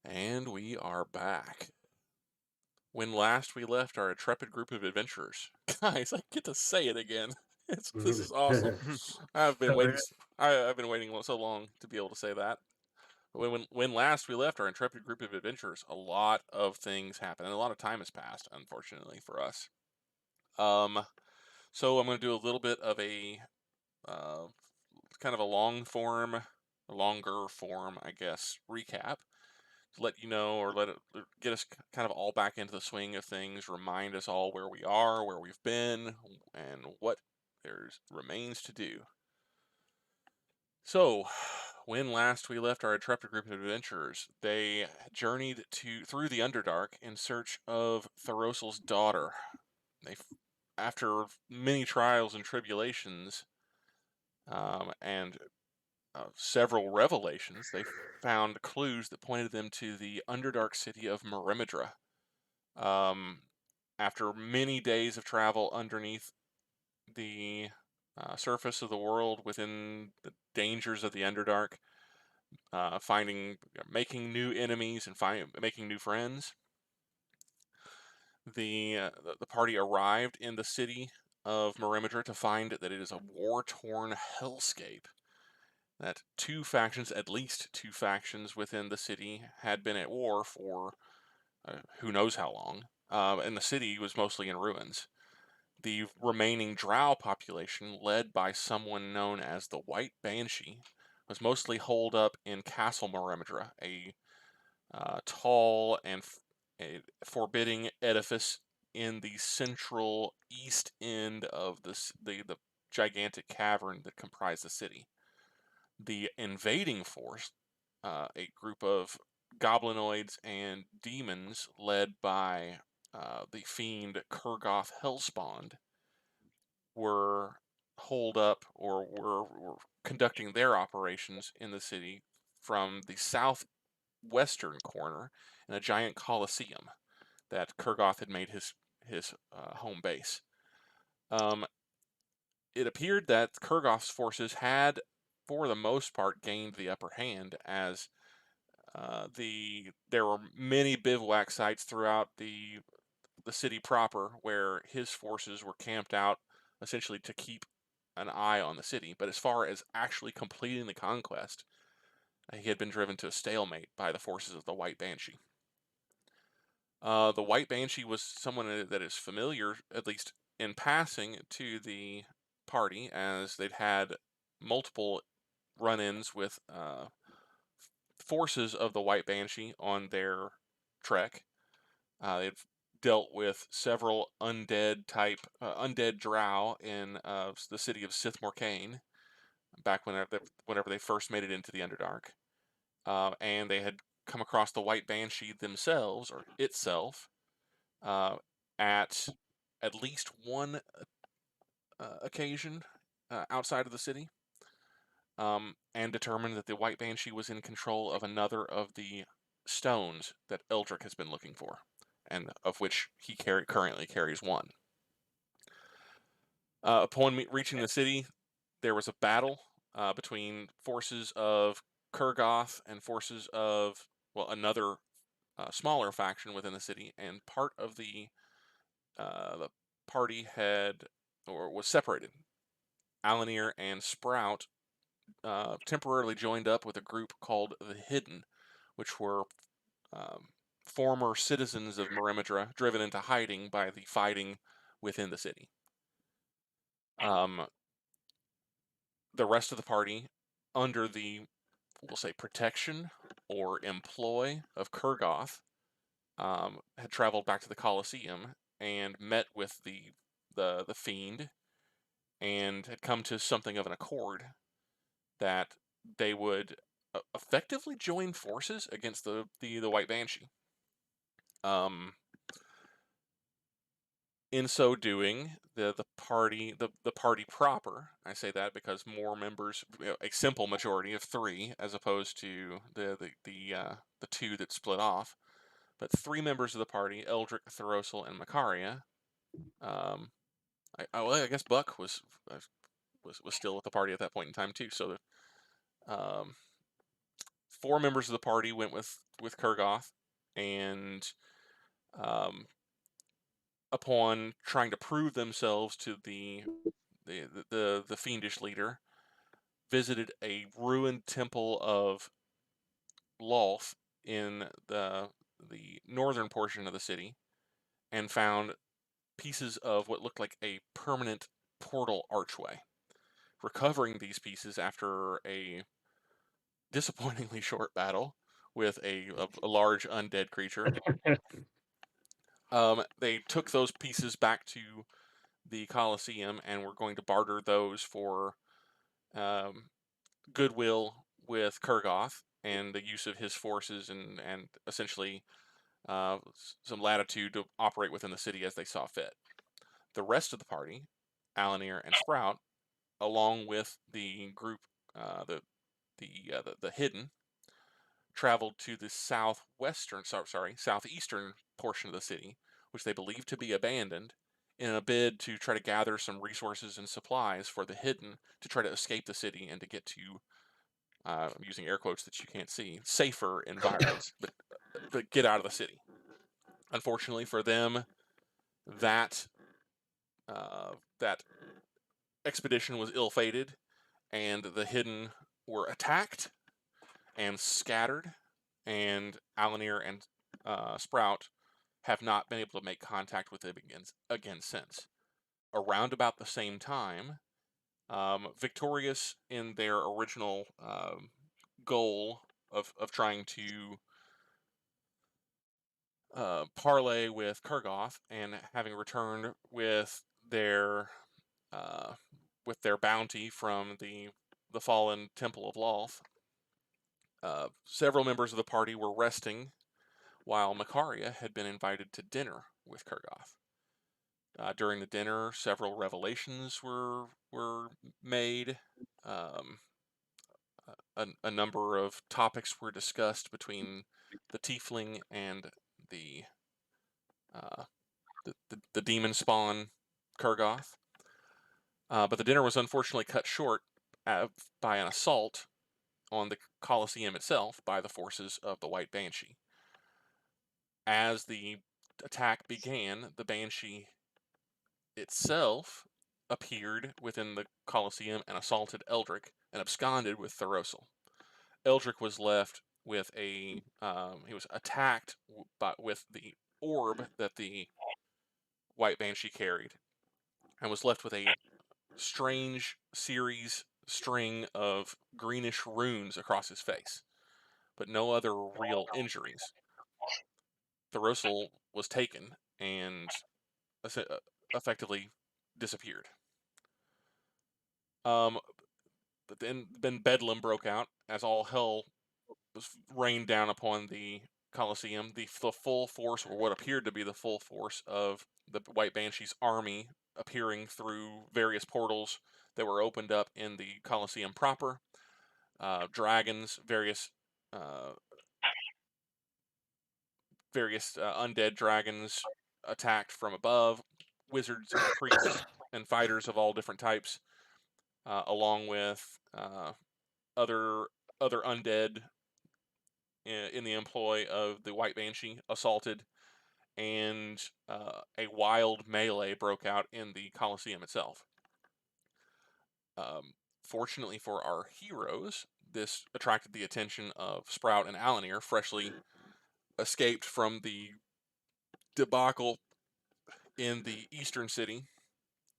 And we are back. When last we left our intrepid group of adventurers. Guys, I get to say it again. This is awesome. I've been waiting. Alright. I've been waiting so long to be able to say that. When last we left our intrepid group of adventurers, a lot of things happened, and a lot of time has passed, unfortunately for us. Um, so I'm going to do a little bit of a uh, kind of a longer form, I guess, recap to let you know, or get us kind of all back into the swing of things, remind us all where we are, where we've been, and what there remains to do. So, when last we left our intrepid group of adventurers, they journeyed through the Underdark in search of Thoros'l's daughter. They, after many trials and tribulations, and several revelations, they found clues that pointed them to the Underdark city of Maerimydra. Um, After many days of travel underneath the surface of the world, within the dangers of the Underdark, making new enemies and making new friends, the party arrived in the city of Maerimydra to find that it is a war-torn hellscape. That at least two factions within the city, had been at war for who knows how long, and the city was mostly in ruins. The remaining Drow population, led by someone known as the White Banshee, was mostly holed up in Castle Maerimydra, a tall and a forbidding edifice in the central east end of the gigantic cavern that comprised the city. The invading force, a group of goblinoids and demons led by the fiend Kurgoth Hellspawn, were holed up, or were conducting their operations in the city from the southwestern corner in a giant coliseum that Kurgoth had made his home base. Um, it appeared that Kurgoth's forces had, for the most part, gained the upper hand, as there were many bivouac sites throughout the city proper where his forces were camped out, essentially to keep an eye on the city. But as far as actually completing the conquest, he had been driven to a stalemate by the forces of the White Banshee. The White Banshee was someone that is familiar, at least in passing, to the party, as they'd had multiple run-ins with forces of the White Banshee on their trek. They've dealt with several undead drow in the city of Sith Morcaine, back whenever they first made it into the Underdark. And they had come across the White Banshee themselves, or itself, uh, at least one occasion outside of the city, and determined that the White Banshee was in control of another of the stones that Eldrick has been looking for, and of which he currently carries one. Upon reaching the city, there was a battle between forces of Kurgoth and forces of, well, another smaller faction within the city, and part of the party had, or was separated. Alanere and Sprout temporarily joined up with a group called the Hidden, which were um, former citizens of Maerimydra driven into hiding by the fighting within the city. Um, the rest of the party, under the, we'll say, protection or employ of Kurgoth, had traveled back to the Colosseum and met with the fiend, and had come to something of an accord that they would effectively join forces against the White Banshee. In so doing, the party proper, I say that because more members, a simple majority of three, as opposed to the two that split off, but three members of the party, Eldrick, Thoros'l, and Makaria. Um, I guess Buck was still with the party at that point in time too. So um, 4 members of the party went with Kurgoth, and upon trying to prove themselves to the fiendish leader, visited a ruined temple of Lolth in the northern portion of the city, and found pieces of what looked like a permanent portal archway. Recovering these pieces after a disappointingly short battle with a large undead creature, they took those pieces back to the Colosseum and were going to barter those for goodwill with Kurgoth and the use of his forces and essentially some latitude to operate within the city as they saw fit. The rest of the party, Alanere and Sprout, along with the group, the Hidden, traveled to the southeastern portion of the city, which they believed to be abandoned, in a bid to try to gather some resources and supplies for the Hidden to try to escape the city and to get to, I'm using air quotes that you can't see, safer environs, but get out of the city. Unfortunately for them, that expedition was ill-fated, and the Hidden were attacked and scattered, and Alanere and Sprout have not been able to make contact with them again since. Around about the same time, victorious in their original goal of trying to parlay with Kurgoth, and having returned with their bounty from the fallen Temple of Lolth, several members of the party were resting while Makaria had been invited to dinner with Kurgoth. During the dinner, several revelations were made. A number of topics were discussed between the tiefling and the demon spawn Kurgoth. But the dinner was unfortunately cut short by an assault on the Colosseum itself by the forces of the White Banshee. As the attack began, the Banshee itself appeared within the Colosseum and assaulted Eldrick and absconded with Thoros'l. Eldrick was left with he was attacked with the orb that the White Banshee carried, and was left with a strange string of greenish runes across his face, but no other real injuries. Thoros'l was taken and effectively disappeared. But then Bedlam broke out as all hell was rained down upon the Colosseum. The full force, or what appeared to be the full force, of the White Banshee's army appearing through various portals that were opened up in the Colosseum proper. Dragons, various undead dragons attacked from above, wizards and priests and fighters of all different types, along with other undead in the employ of the White Banshee, assaulted, and a wild melee broke out in the Colosseum itself. Fortunately for our heroes, this attracted the attention of Sprout and Alanere, freshly escaped from the debacle in the eastern city,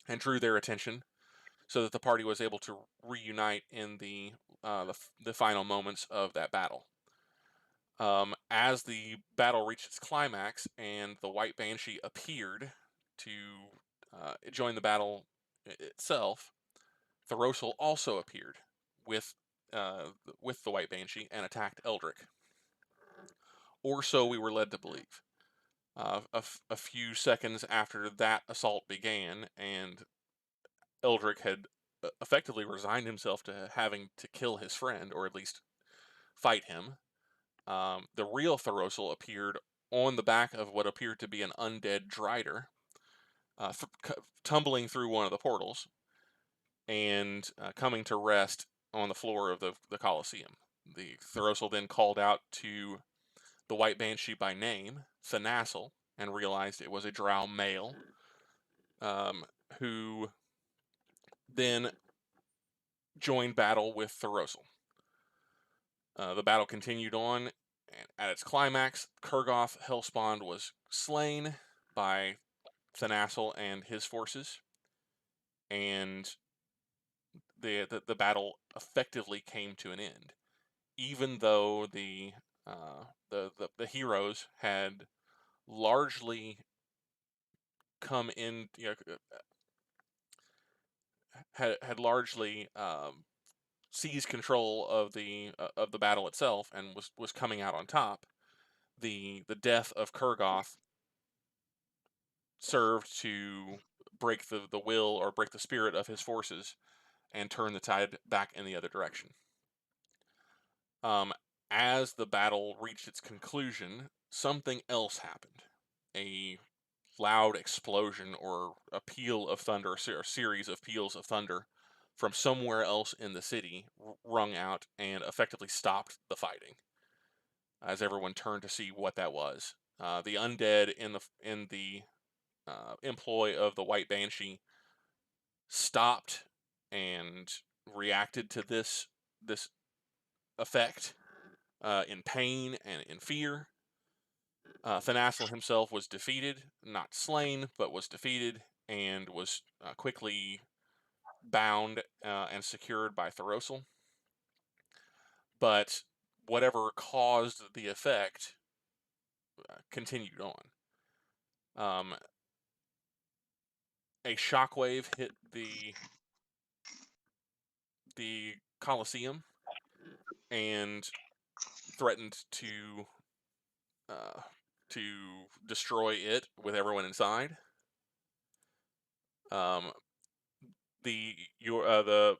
and drew their attention, so that the party was able to reunite in the final moments of that battle. As the battle reached its climax and the White Banshee appeared to join the battle itself, Thoros'l also appeared with the White Banshee and attacked Eldrick. Or so we were led to believe. A few seconds after that assault began, and Eldrick had effectively resigned himself to having to kill his friend, or at least fight him, the real Thoros'l appeared on the back of what appeared to be an undead Drider, tumbling through one of the portals, and coming to rest on the floor of the Colosseum. The Thoros'l then called out to the White Banshee by name, Thoros'l, and realized it was a drow male, who then joined battle with Thoros'l. The battle continued on, and at its climax, Kurgoth Hellspawn was slain by Thoros'l and his forces, and the battle effectively came to an end, even though the heroes had largely come in, had largely seized control of the battle itself and was coming out on top. The death of Kurgoth served to break the will or break the spirit of his forces and turn the tide back in the other direction. As the battle reached its conclusion, something else happened. A loud explosion or a peal of thunder, or a series of peals of thunder from somewhere else in the city rung out and effectively stopped the fighting. As everyone turned to see what that was, the undead in the employ of the White Banshee stopped and reacted to this effect in pain and in fear. Thoros'l himself was defeated, not slain, but was defeated, and was quickly bound and secured by Thoros'l. But whatever caused the effect continued on. A shockwave hit the Colosseum and threatened to destroy it with everyone inside. The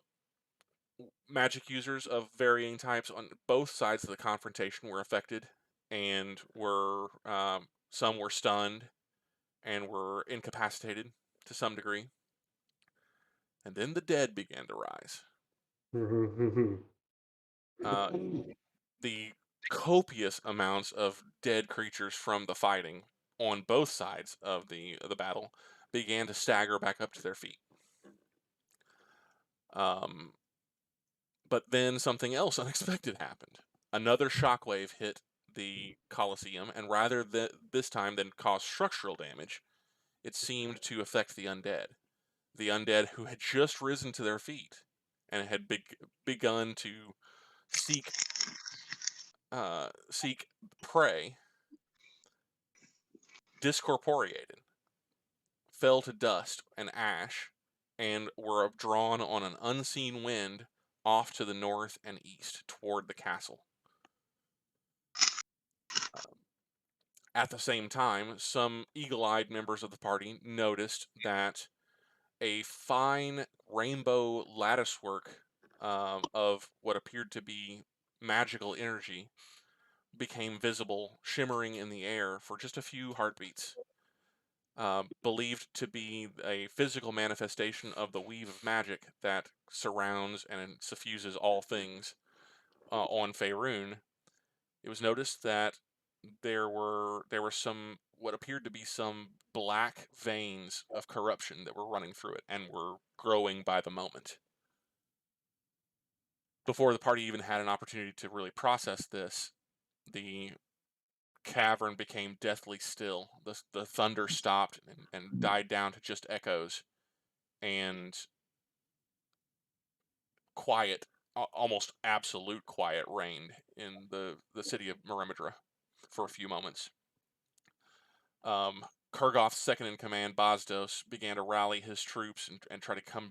magic users of varying types on both sides of the confrontation were affected, and some were stunned and were incapacitated to some degree. And then the dead began to rise. The copious amounts of dead creatures from the fighting on both sides of the battle began to stagger back up to their feet. But then something else unexpected happened. Another shockwave hit the Colosseum, and rather this time than cause structural damage, it seemed to affect the undead. The undead who had just risen to their feet and had begun to seek prey, discorporeated, fell to dust and ash, and were drawn on an unseen wind off to the north and east toward the castle. At the same time, some eagle-eyed members of the party noticed that a fine rainbow latticework of what appeared to be magical energy became visible, shimmering in the air for just a few heartbeats. Believed to be a physical manifestation of the weave of magic that surrounds and suffuses all things on Faerun. It was noticed that there were some what appeared to be some black veins of corruption that were running through it and were growing by the moment. Before the party even had an opportunity to really process this, the cavern became deathly still. The thunder stopped and died down to just echoes, and quiet, almost absolute quiet, reigned in the city of Maerimydra for a few moments. Kurgoth's second in command, Bosdos, began to rally his troops and try to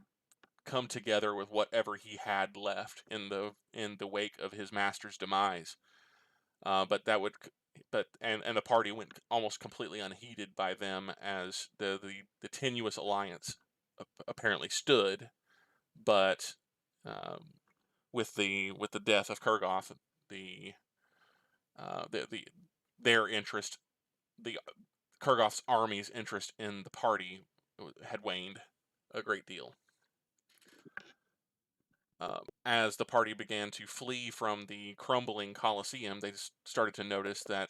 come together with whatever he had left in the wake of his master's demise. But the party went almost completely unheeded by them, as the tenuous alliance apparently stood. But with the death of Kurgoth, their interest, the Kurgoth's army's interest in the party had waned a great deal. as the party began to flee from the crumbling Colosseum, they started to notice that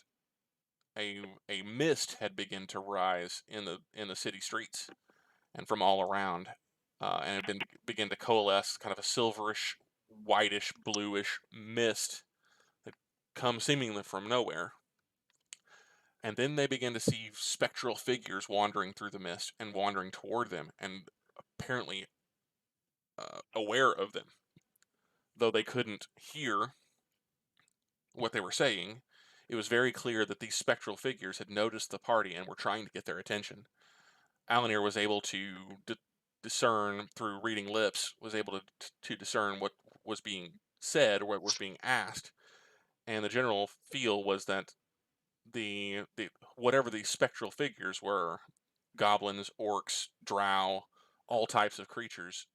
a mist had begun to rise in the city streets and from all around, and had begin to coalesce, kind of a silverish, whitish, bluish mist that comes seemingly from nowhere. And then they began to see spectral figures wandering through the mist and wandering toward them, and apparently aware of them. Though they couldn't hear what they were saying, it was very clear that these spectral figures had noticed the party and were trying to get their attention. Alanere was able to discern through reading lips, was able to discern what was being said or what was being asked, and the general feel was that the whatever these spectral figures were, goblins, orcs, drow, all types of creatures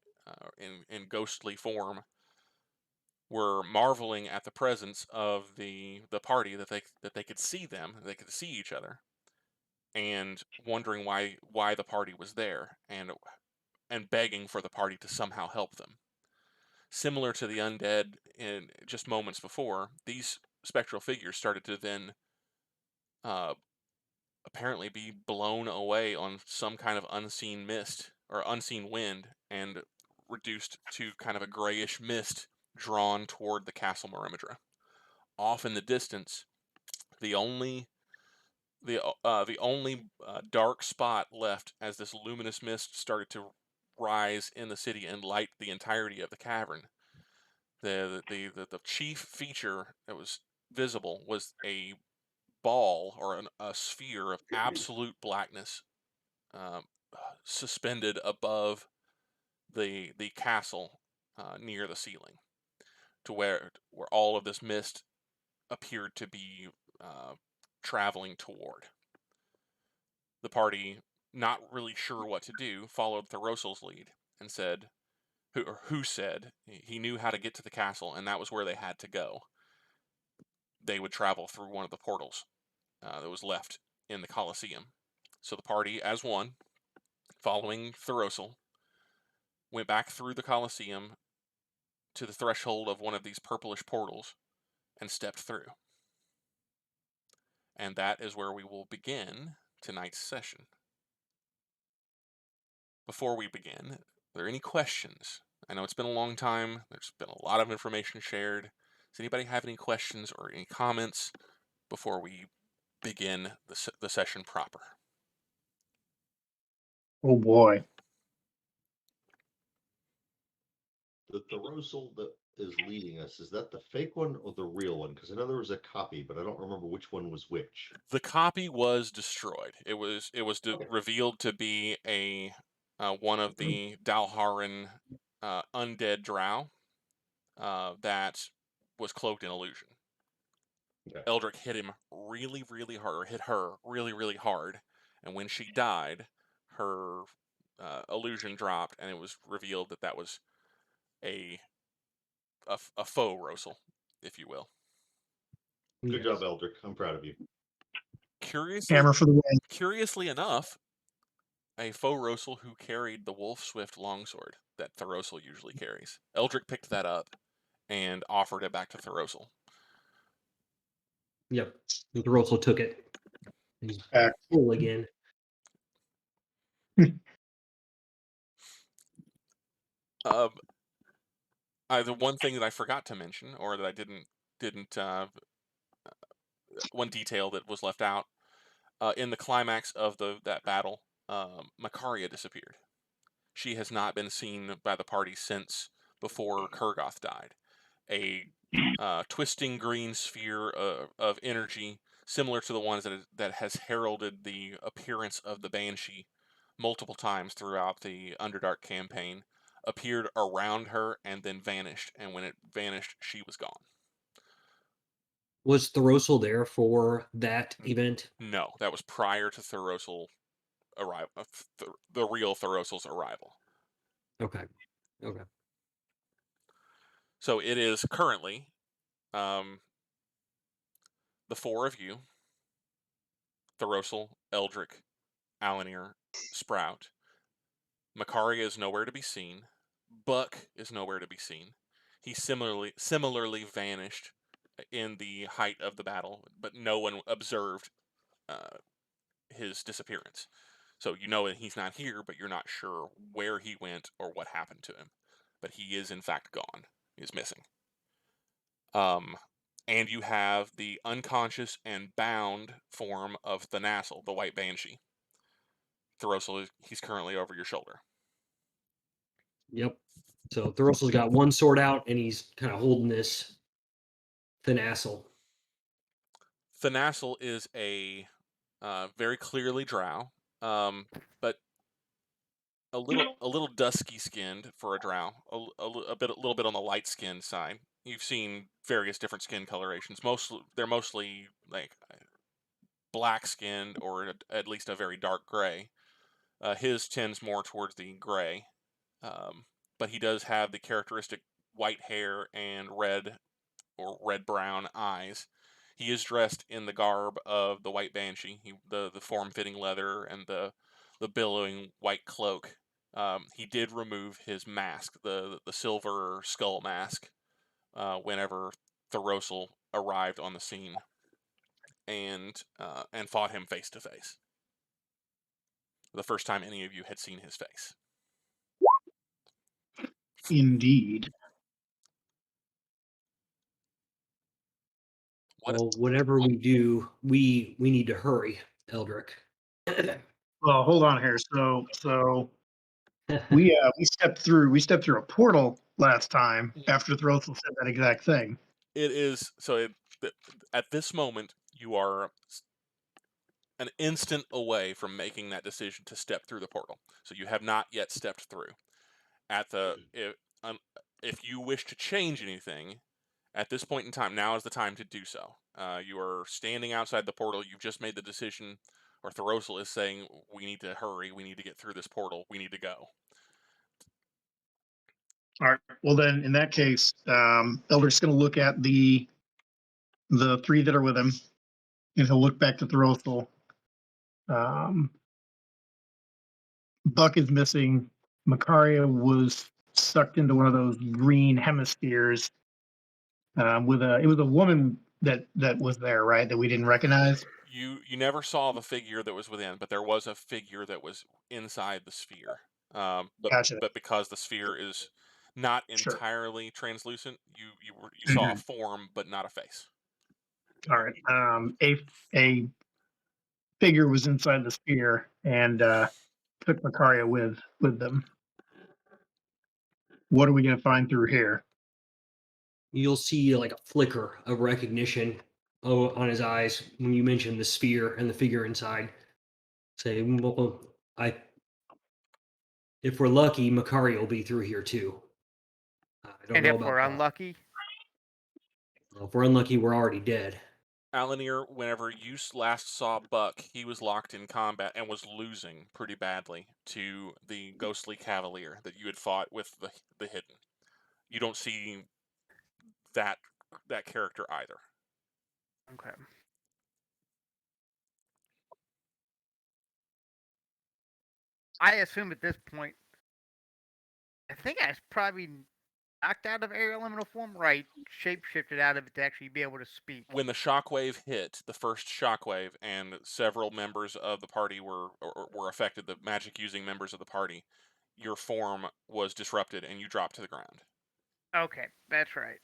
in ghostly form, were marveling at the presence of the party, that they could see them, they could see each other, and wondering why the party was there, and begging for the party to somehow help them. Similar to the undead in just moments before, these spectral figures started to then apparently be blown away on some kind of unseen mist or unseen wind, and reduced to kind of a grayish mist drawn toward the Castle Maerimydra. Off in the distance, the only dark spot left as this luminous mist started to rise in the city and light the entirety of the cavern. The chief feature that was visible was a ball, or a sphere of absolute blackness, um, suspended above the castle, near the ceiling, to where all of this mist appeared to be traveling toward. The party, not really sure what to do, followed Thoros'l's lead and said, who said he knew how to get to the castle, and that was where they had to go. They would travel through one of the portals that was left in the Colosseum. So the party, as one, following Thoros'l, went back through the Colosseum to the threshold of one of these purplish portals and stepped through. And that is where we will begin tonight's session. Before we begin, are there any questions? I know it's been a long time. There's been a lot of information shared. Does anybody have any questions or any comments before we begin the session proper? Oh boy. The Thoros'l that is leading us, is that the fake one or the real one? Because I know there was a copy, but I don't remember which one was which. The copy was destroyed. It was Okay. revealed to be one of the Dalharan undead drow that was cloaked in illusion. Okay. Eldrick hit him really, really hard, or hit her really, really hard, and when she died, her illusion dropped, and it was revealed that that was a faux Rosal, if you will. Good job, Eldrick. I'm proud of you. Hammer for the win. Curiously enough, a faux Rosal who carried the Wolf Swift longsword that Thoros'l usually carries. Eldrick picked that up and offered it back to Thoros'l. Yep. Thoros'l took it. He's Back. full again. The one thing that I forgot to mention, or that I didn't one detail that was left out, in the climax of that battle, Makaria disappeared. She has not been seen by the party since before Kurgoth died. A twisting green sphere of energy, similar to the ones that has heralded the appearance of the Banshee multiple times throughout the Underdark campaign, appeared around her and then vanished. And when it vanished, she was gone. Was Thoros'l there for that event? No, that was prior to Thoros'l arrival, the real Thoros'l's arrival. Okay. Okay. So it is currently the four of you: Thoros'l, Eldrick, Alanere, Sprout. Makaria is nowhere to be seen. Buck is nowhere to be seen. he similarly vanished in the height of the battle, but no one observed his disappearance. So you know that he's not here, but you're not sure where he went or what happened to him. But he is in fact gone. He is missing. And you have the unconscious and bound form of Thoros'l, the White Banshee. Thoros'l, he's currently over your shoulder. Yep. So Thoros'l's got one sword out, and he's kind of holding this Thoros'l. Thoros'l is a very clearly drow, but a little dusky skinned for a drow, a little bit on the light skinned side. You've seen various different skin colorations. They're mostly like black skinned or at least a very dark gray. His tends more towards the gray, but he does have the characteristic white hair and red or red-brown eyes. He is dressed in the garb of the White Banshee, the form-fitting leather and the billowing white cloak. He did remove his mask, the silver skull mask, whenever Thoros'l arrived on the scene, and fought him face to face. The first time any of you had seen his face. Indeed. Well, whatever we do, we need to hurry, Eldrick. Well, hold on here. So we stepped through a portal last time after Thoros'l said that exact thing. It is so. At this moment, you are an instant away from making that decision to step through the portal. So you have not yet stepped through. If you wish to change anything at this point in time, now is the time to do so. You are standing outside the portal. You've just made the decision, or Thoros'l is saying, "We need to hurry. We need to get through this portal. We need to go." All right. Well, then in that case, Eldrick's going to look at the three that are with him, and he'll look back to Thoros'l. Buck is missing. Makaria was sucked into one of those green hemispheres. It was a woman that was there, right? That we didn't recognize. You never saw the figure that was within, but there was a figure that was inside the sphere. Gotcha. But because the sphere is not Sure. entirely translucent, you saw a form but not a face. All right. A figure was inside the sphere and took Makaria with them. What are we going to find through here? You'll see like a flicker of recognition on his eyes when you mention the sphere and the figure inside. Say, well, if we're lucky, Makaria will be through here too. I don't And know if about we're Buck. unlucky, Well, if we're unlucky, we're already dead. Alanere, whenever you last saw Buck, he was locked in combat and was losing pretty badly to the ghostly cavalier that you had fought with the hidden. You don't see that character either. okay. I assume at this point, I think I was probably knocked out of air elemental form, right? Shapeshifted out of it to actually be able to speak. When the shockwave hit, the first shockwave, and several members of the party were affected, the magic-using members of the party, your form was disrupted and you dropped to the ground. Okay, that's right.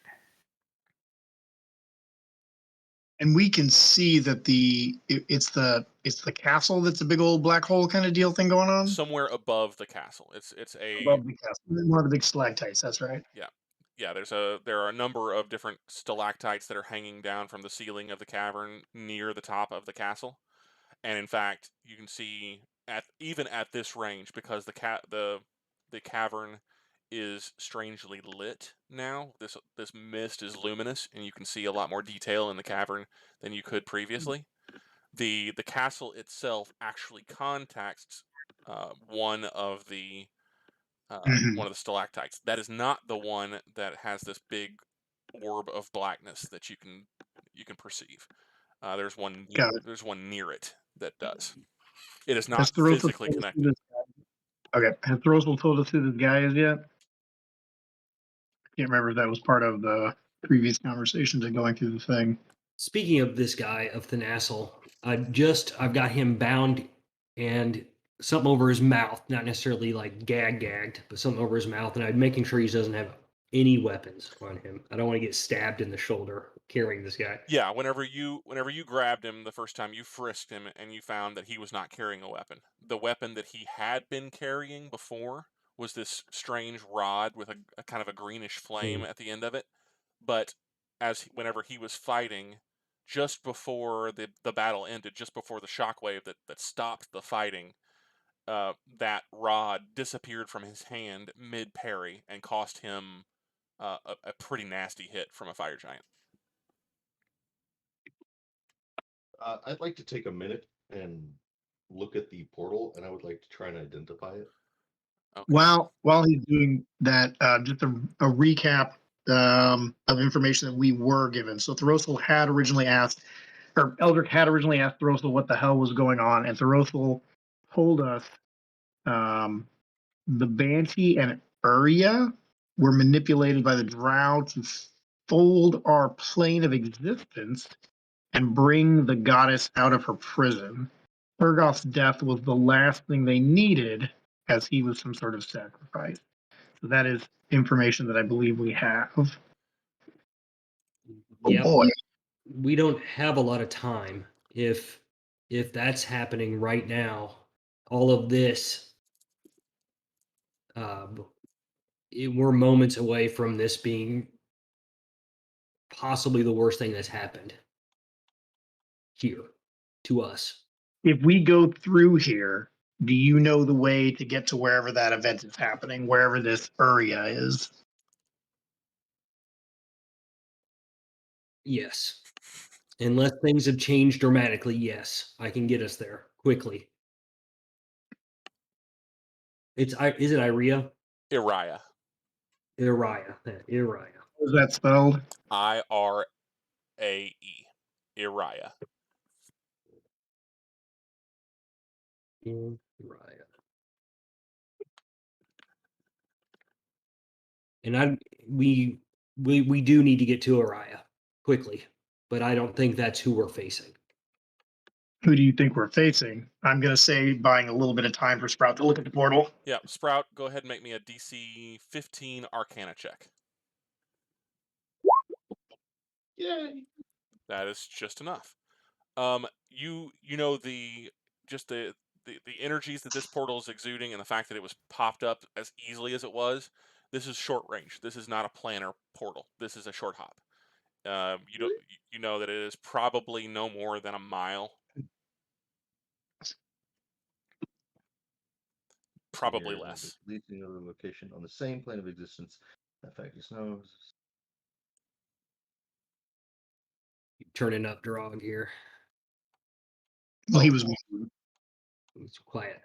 And we can see that it's the castle that's a big old black hole kind of deal thing going on. Somewhere above the castle. It's Above the castle. One of the big stalactites, that's right. Yeah, there are a number of different stalactites that are hanging down from the ceiling of the cavern near the top of the castle. And in fact, you can see even at this range, because the cavern is strangely lit now. This mist is luminous, and you can see a lot more detail in the cavern than you could previously. The castle itself actually contacts one of the stalactites. That is not the one that has this big orb of blackness that you can perceive. There's one near it that does. It is not physically connected. Okay. Has Thoros'l told us who this guy is yet? can't remember if that was part of the previous conversations and going through the thing. Speaking of this guy, of Thoros'l, I've got him bound and something over his mouth, not necessarily like gagged, but something over his mouth, and I'm making sure he doesn't have any weapons on him. I don't want to get stabbed in the shoulder carrying this guy. Yeah, whenever you grabbed him the first time, you frisked him and you found that he was not carrying a weapon. The weapon that he had been carrying before was this strange rod with a kind of a greenish flame at the end of it. But whenever he was fighting, just before the battle ended, just before the shockwave that stopped the fighting, that rod disappeared from his hand mid parry and cost him a pretty nasty hit from a fire giant. I'd like to take a minute and look at the portal, and I would like to try and identify it. Okay. While he's doing that, just a recap of information that we were given. So Thoros'l had originally asked, or Eldrick had originally asked Thoros'l what the hell was going on, and Thoros'l told us the Banshee and Uria were manipulated by the Drow to fold our plane of existence and bring the goddess out of her prison. Urgoth's death was the last thing they needed, as he was some sort of sacrifice. So that is information that I believe we have. Oh Yep. boy. We don't have a lot of time. If that's happening right now, all of this, we're moments away from this being possibly the worst thing that's happened here to us. If we go through here, do you know the way to get to wherever that event is happening, wherever this Uria is? Yes. Unless things have changed dramatically, yes, I can get us there quickly. Is it Iria? Iriah. Iriah. How is that spelled? Irae. Iriah. Iriah. And we do need to get to Iriah quickly, but I don't think that's who we're facing. Who do you think we're facing? I'm going to say buying a little bit of time for Sprout to look at the portal. Yeah, Sprout, go ahead and make me a DC 15 Arcana check. Yay! That is just enough. You know the energies that this portal is exuding, and the fact that it was popped up as easily as it was. This is short range. This is not a planar portal. This is a short hop. You know that it is probably no more than a mile. Probably Here, less. leaving another location on the same plane of existence. That fact is known. Turning up Draugg here. Well, he was. It's quiet.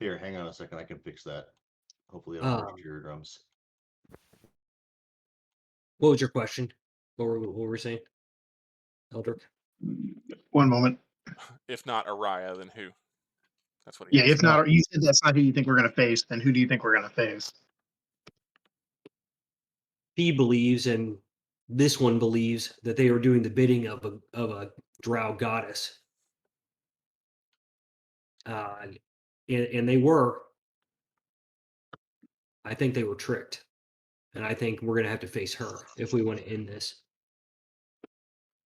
Here, hang on a second. I can fix that. Hopefully, I don't burst your eardrums. What was your question? What were we saying? Eldrick? One moment. If not Uriah, then who? That's what he Yeah, asked. if not, you said that's not who you think we're going to face, then who do you think we're going to face? He believes, and this one believes, that they are doing the bidding of a Drow goddess. And they were. I think they were tricked. And I think we're going to have to face her if we want to end this.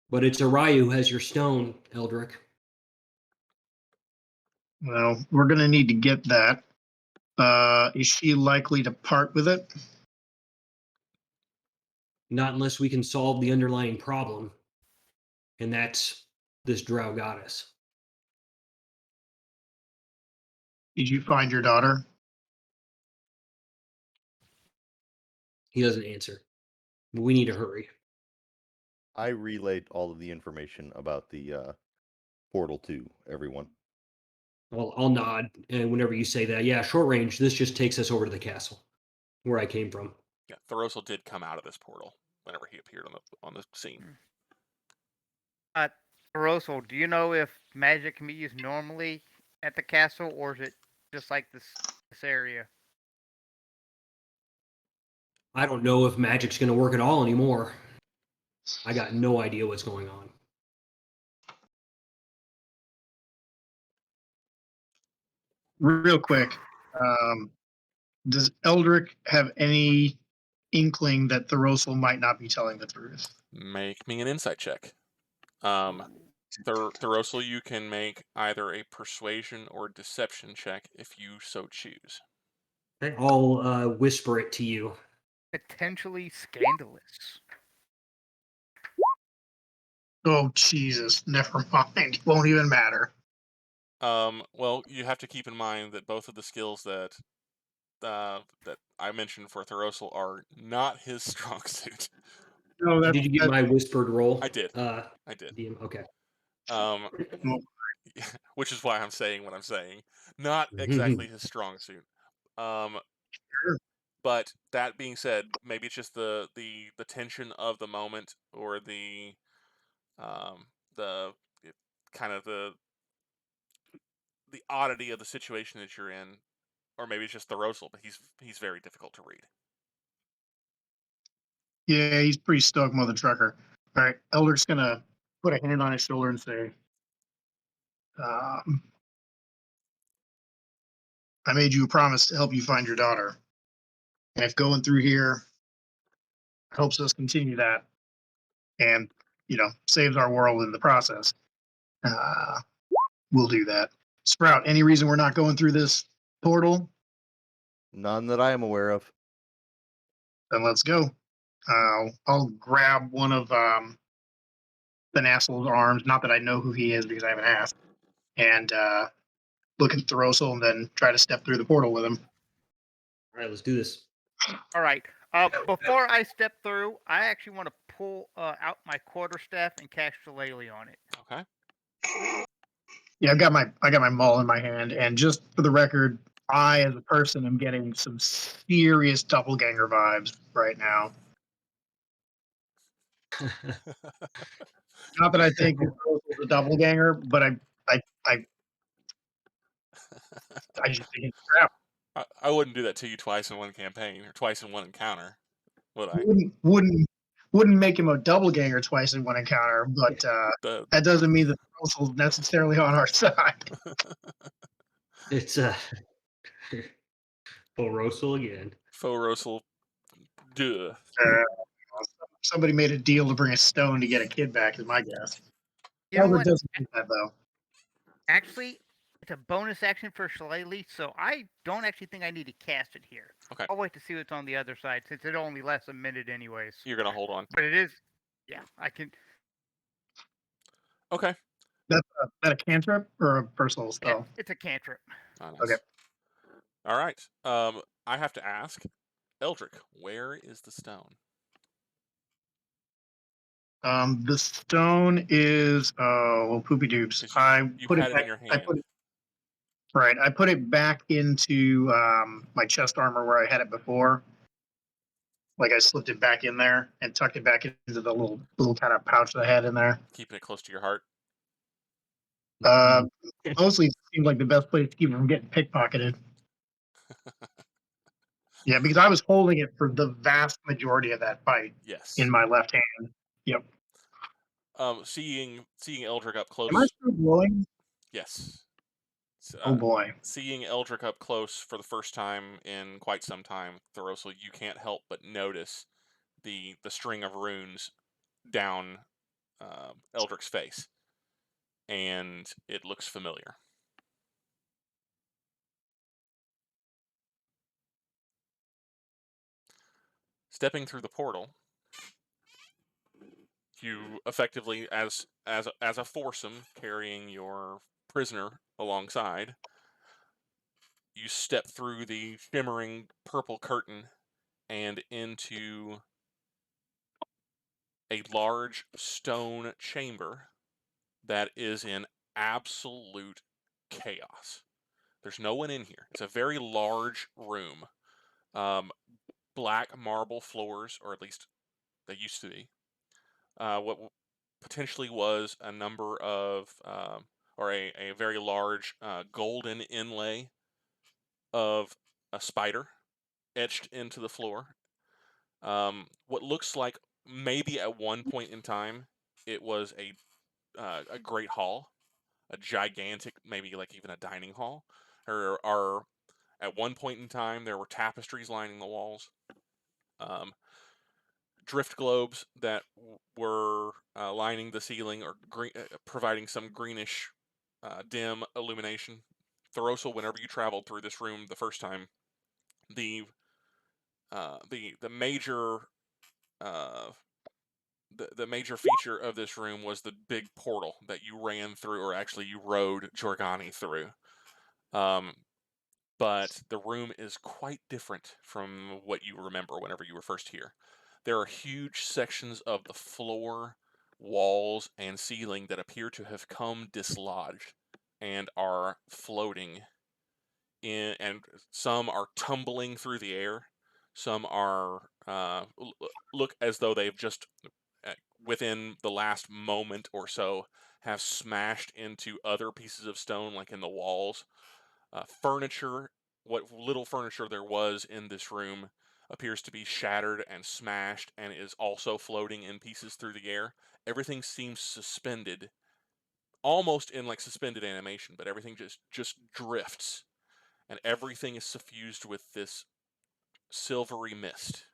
But it's Uriah who has your stone, Eldrick. Well, we're going to need to get that. Is she likely to part with it? Not unless we can solve the underlying problem. And that's this Drow goddess. Did you find your daughter? He doesn't answer. But we need to hurry. I relayed all of the information about the portal to everyone. I'll nod, and whenever you say that, yeah, short range, this just takes us over to the castle, where I came from. Yeah, Thoros'l did come out of this portal whenever he appeared on the scene. Thoros'l, do you know if magic can be used normally at the castle, or is it just like this area? I don't know if magic's going to work at all anymore. I got no idea what's going on. Real quick, does Eldrick have any inkling that Thoros'l might not be telling the truth? Make me an insight check. Thoros'l, you can make either a persuasion or deception check if you so choose. Okay, I'll whisper it to you. Potentially scandalous. Oh, Jesus. Never mind. Won't even matter. Well, you have to keep in mind that both of the skills that I mentioned for Thoros'l are not his strong suit. No, Did you get my whispered roll? I did. I did. DM? Okay. Which is why I'm saying what I'm saying. Not exactly his strong suit. But that being said, maybe it's just the tension of the moment, or the kind of the oddity of the situation that you're in, or maybe it's just Thoros'l, but he's very difficult to read. Yeah, he's pretty stoked, mother trucker. All right, Eldrick's gonna put a hand on his shoulder and say, I made you a promise to help you find your daughter. And if going through here helps us continue that and, saves our world in the process, we'll do that. Sprout, any reason we're not going through this portal? None that I am aware of. Then let's go. I'll grab one of Thanassel's arms, not that I know who he is because I haven't asked, and look at Thoros'l and then try to step through the portal with him. All right, let's do this. All right. Before I step through, I actually want to pull out my quarterstaff and cast Shillelagh on it. Okay. Yeah, I got my maul in my hand, and just for the record, I as a person am getting some serious doppelganger vibes right now. Not that I think this is a doppelganger, but I just think it's crap. I wouldn't do that to you twice in one campaign, or twice in one encounter, would I? Wouldn't make him a doppelganger twice in one encounter, but that doesn't mean that Thoros'l's necessarily on our side. It's Thoros'l again. Thoros'l, duh. Somebody made a deal to bring a stone to get a kid back, is my guess. You know what? Doesn't think that though. Actually, it's a bonus action for Shillelagh, so I don't actually think I need to cast it here. Okay. I'll wait to see what's on the other side, since it only lasts a minute anyways. You're gonna hold on. But it is, yeah, I can. Okay. That's that a cantrip or a personal spell? It's a cantrip. Oh, nice. Okay. All right. I have to ask, Eldrick, where is the stone? The stone is poopy doops. You had it in your hand. I put it back into my chest armor where I had it before. Like I slipped it back in there and tucked it back into the little kind of pouch that I had in there. Keeping it close to your heart. Mostly it seemed like the best place to keep it from getting pickpocketed. Yeah, because I was holding it for the vast majority of that fight. Yes. In my left hand. Yep. Seeing Eldrick up close. Am I still glowing? Yes. Oh boy. Seeing Eldrick up close for the first time in quite some time, Thoros'l, you can't help but notice the string of runes down Eldrick's face, and it looks familiar. Stepping through the portal, you effectively, as a foursome carrying your prisoner alongside, you step through the shimmering purple curtain and into a large stone chamber that is in absolute chaos. There's no one in here. It's a very large room. Black marble floors, or at least they used to be. What potentially was a number of, or a very large golden inlay of a spider etched into the floor. what looks like maybe at one point in time it was a great hall, a gigantic, maybe like even a dining hall, or at one point in time there were tapestries lining the walls, drift globes that were lining the ceiling or providing some greenish dim illumination. Thoros'l, whenever you traveled through this room the first time, the major the major feature of this room was the big portal that you ran through, or actually you rode Jorgani through. But the room is quite different from what you remember whenever you were first here. There are huge sections of the floor, walls, and ceiling that appear to have come dislodged and are floating in, and some are tumbling through the air. Some are look as though they've just within the last moment or so have smashed into other pieces of stone, like in the walls. Furniture, what little furniture there was in this room, appears to be shattered and smashed and is also floating in pieces through the air. Everything seems suspended, almost in like suspended animation, but everything just drifts, and everything is suffused with this silvery mist.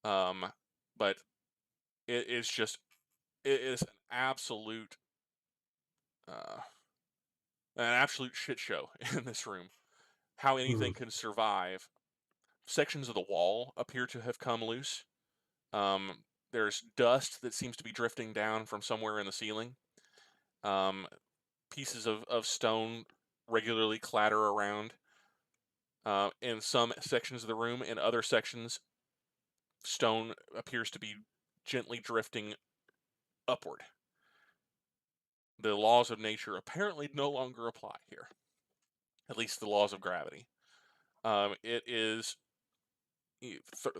But it is just, it is uh, an absolute shit show in this room. How anything can survive. Sections of the wall appear to have come loose. There's dust that seems to be drifting down from somewhere in the ceiling. Pieces of stone regularly clatter around in some sections of the room. In other sections, stone appears to be gently drifting upward. The laws of nature apparently no longer apply here, at least the laws of gravity. It is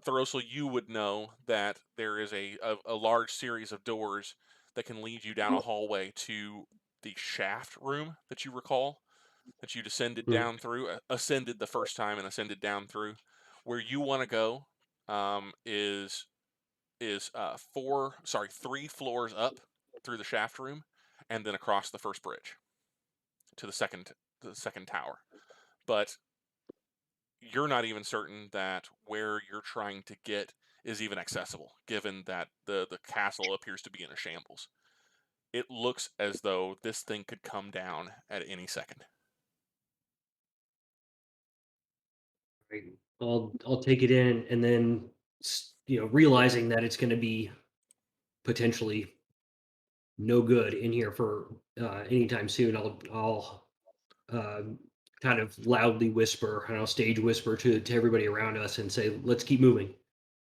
Thoros'l, you would know that there is a large series of doors that can lead you down a hallway to the shaft room that you recall, that you descended down through, ascended the first time and ascended down through. Where you want to go is 3 floors up through the shaft room, and then across the first bridge to the second tower. But you're not even certain that where you're trying to get is even accessible, given that the castle appears to be in a shambles. It looks as though this thing could come down at any second. I'll take it in, and then realizing that it's going to be potentially no good in here for anytime soon, I'll kind of loudly whisper, and I'll stage whisper to everybody around us and say, "Let's keep moving.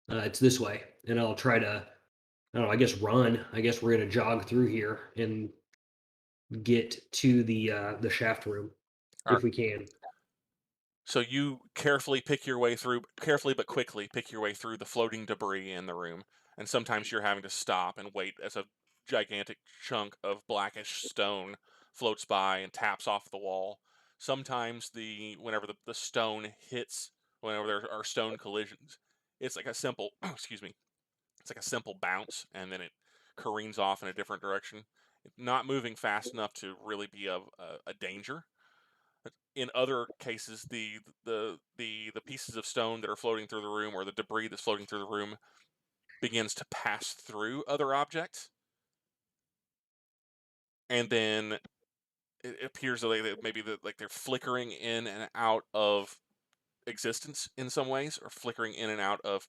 It's this way." And I'll try to, I don't know, I guess run. I guess we're gonna jog through here and get to the shaft room if we can. So you carefully but quickly pick your way through the floating debris in the room, and sometimes you're having to stop and wait as a gigantic chunk of blackish stone floats by and taps off the wall. Sometimes whenever the stone hits, whenever there are stone collisions, it's like a simple excuse me, it's like a simple bounce, and then it careens off in a different direction, not moving fast enough to really be a danger. In other cases, the pieces of stone that are floating through the room, or the debris that's floating through the room, begins to pass through other objects, and then it appears that maybe they're flickering in and out of existence in some ways, or flickering in and out of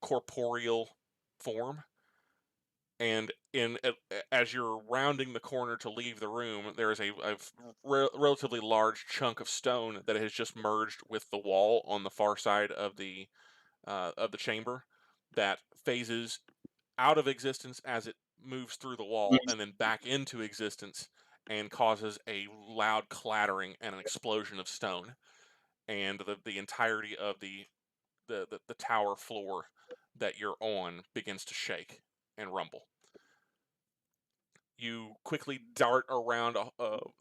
corporeal form. And as you're rounding the corner to leave the room, there is a relatively large chunk of stone that has just merged with the wall on the far side of the chamber, that phases out of existence as it moves through the wall, and then back into existence, and causes a loud clattering and an explosion of stone, and the entirety of the tower floor that you're on begins to shake and rumble. You quickly dart around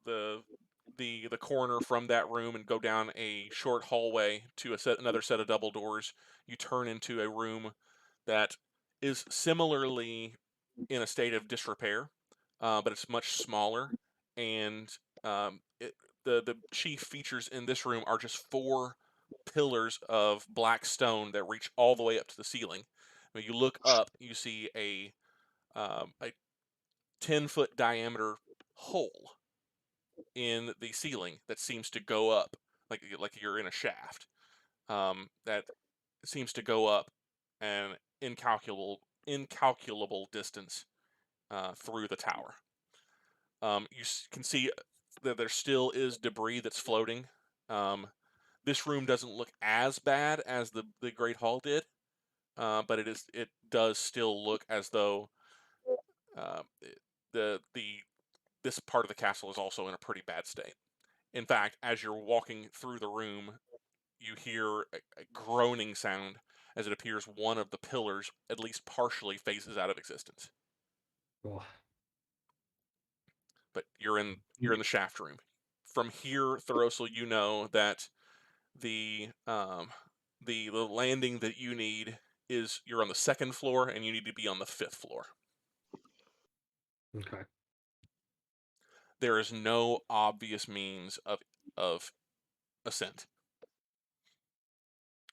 the the corner from that room and go down a short hallway to another set of double doors, you turn into a room that is similarly in a state of disrepair, but it's much smaller. And the chief features in this room are just 4 pillars of black stone that reach all the way up to the ceiling. When you look up, you see a 10-foot diameter hole in the ceiling that seems to go up like you're in a shaft. That seems to go up an incalculable distance through the tower. You can see that there still is debris that's floating. This room doesn't look as bad as the Great Hall did, but it does still look as though this part of the castle is also in a pretty bad state. In fact, as you're walking through the room, you hear a groaning sound as it appears one of the pillars, at least partially, phases out of existence. Oh, But you're in the shaft room. From here, Thoros'l, you know that the landing that you need is you're on the 2nd floor, and you need to be on the 5th floor. okay. There is no obvious means of ascent.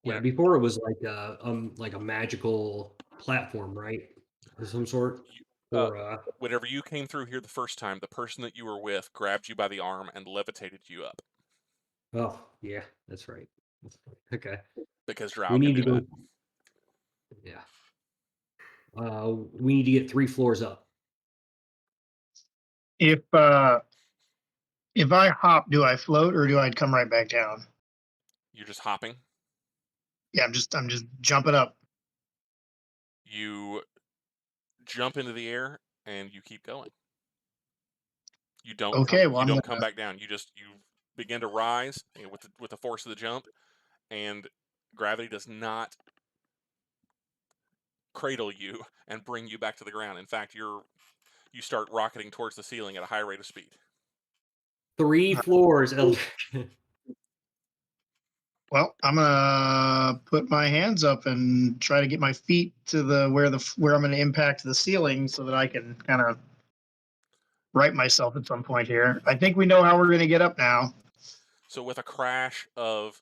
Yeah, before it was like a magical platform, right? Of some sort. Or Whenever you came through here the first time, the person that you were with grabbed you by the arm and levitated you up. oh yeah, that's right. Okay. Because We Draugg can need to do go. that. Yeah. We need to get 3 floors up. If I hop, do I float or do I come right back down? You're just hopping. Yeah, I'm just jumping up. You jump into the air and you keep going. You don't Okay, come, well, you I'm don't gonna, come back down. You begin to rise with the force of the jump, and gravity does not cradle you and bring you back to the ground. In fact, you start rocketing towards the ceiling at a high rate of speed. 3 floors, Eldrick. well, I'm gonna put my hands up and try to get my feet to where I'm gonna impact the ceiling so that I can kind of right myself at some point here. I think we know how we're gonna get up now. So with a crash of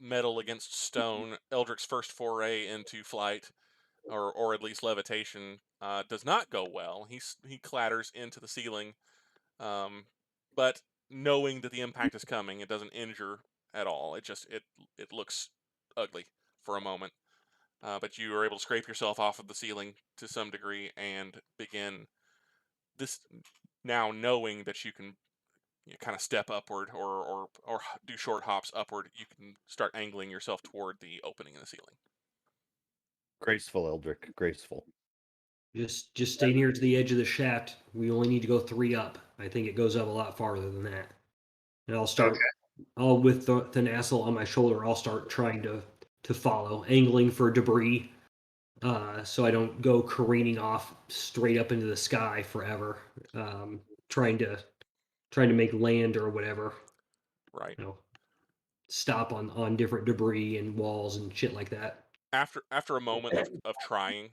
metal against stone, Eldrick's first foray into flight, or at least levitation, does not go well. He clatters into the ceiling, but knowing that the impact is coming, it doesn't injure at all. It looks ugly for a moment, but you are able to scrape yourself off of the ceiling to some degree and begin this, now knowing that you can kind of step upward or do short hops upward. You can start angling yourself toward the opening in the ceiling. Graceful, Eldrick. Graceful. Just stay near to the edge of the shaft. We only need to go 3 up. I think it goes up a lot farther than that. And I'll start. Okay. I'll with the Thoros'l on my shoulder. I'll start trying to follow, angling for debris, so I don't go careening off straight up into the sky forever. Trying to make land or whatever. Right. You know, stop on different debris and walls and shit like that. After a moment of trying,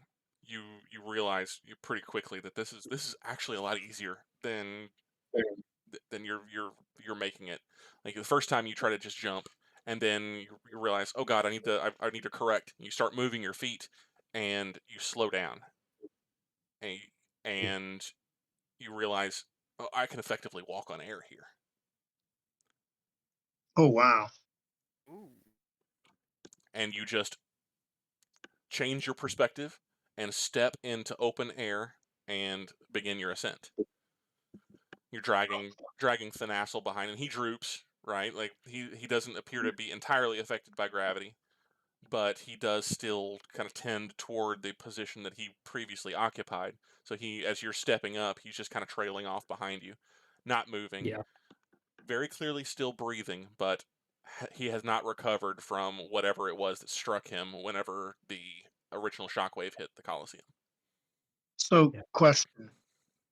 you realize pretty quickly that this is actually a lot easier than you're making it. Like the first time you try to just jump, and then you realize, oh god, I need to correct. You start moving your feet, and you slow down, and you realize, oh, I can effectively walk on air here. Oh wow. Ooh. And you just change your perspective and step into open air and begin your ascent. You're dragging Thoros'l behind, and he droops, right? Like he doesn't appear to be entirely affected by gravity, but he does still kind of tend toward the position that he previously occupied. So as you're stepping up, he's just kind of trailing off behind you, not moving. Yeah. Very clearly still breathing, but he has not recovered from whatever it was that struck him whenever the original shockwave hit the Colosseum. So, Yeah. question: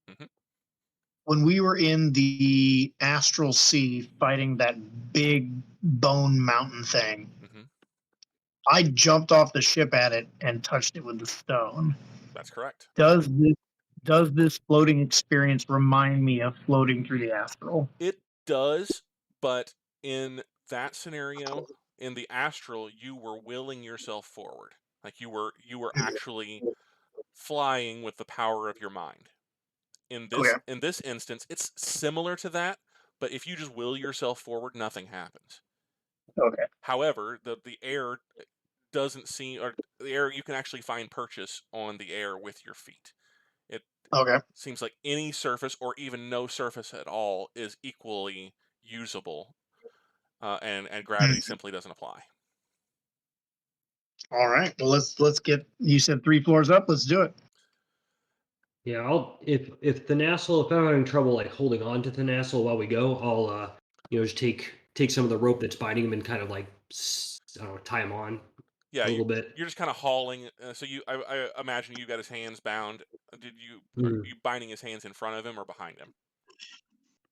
Mhm. when we were in the astral sea fighting that big bone mountain thing, Hmm. I jumped off the ship at it and touched it with the stone. That's correct. Does this floating experience remind me of floating through the astral? It does, but in that scenario, in the astral, you were willing yourself forward. Like you were actually flying with the power of your mind. In Okay. this instance, it's similar to that, but if you just will yourself forward, nothing happens. Okay. However, the air doesn't seem, or the air, you can actually find purchase on the air with your feet. It Okay. seems like any surface or even no surface at all is equally usable, and gravity simply doesn't apply. All right. Well, let's get. You said 3 floors up. Let's do it. Yeah, I'll if if I'm having trouble like holding on to Thoros'l while we go, I'll just take some of the rope that's binding him and kind of like I don't know, tie him on Yeah, a little bit. you're just kind of hauling. So I imagine you got his hands bound. Are Mhm. you binding his hands in front of him or behind him?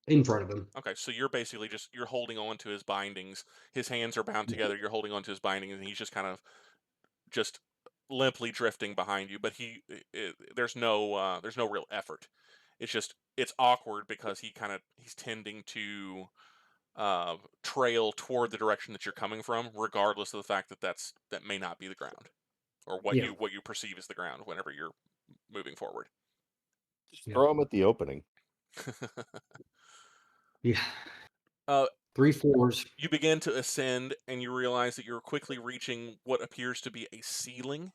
In front of him. Okay, so you're basically you're holding on to his bindings. His hands are bound together. You're holding on to his bindings, and he's just kind of just limply drifting behind you. But there's no real effort. It's awkward because he's tending to trail toward the direction that you're coming from, regardless of the fact that that may not be the ground, or what Yeah. you perceive as the ground whenever you're moving forward. Just Yeah. throw him at the opening. Yeah. Uh, 3 floors. You begin to ascend, and you realize that you're quickly reaching what appears to be a ceiling.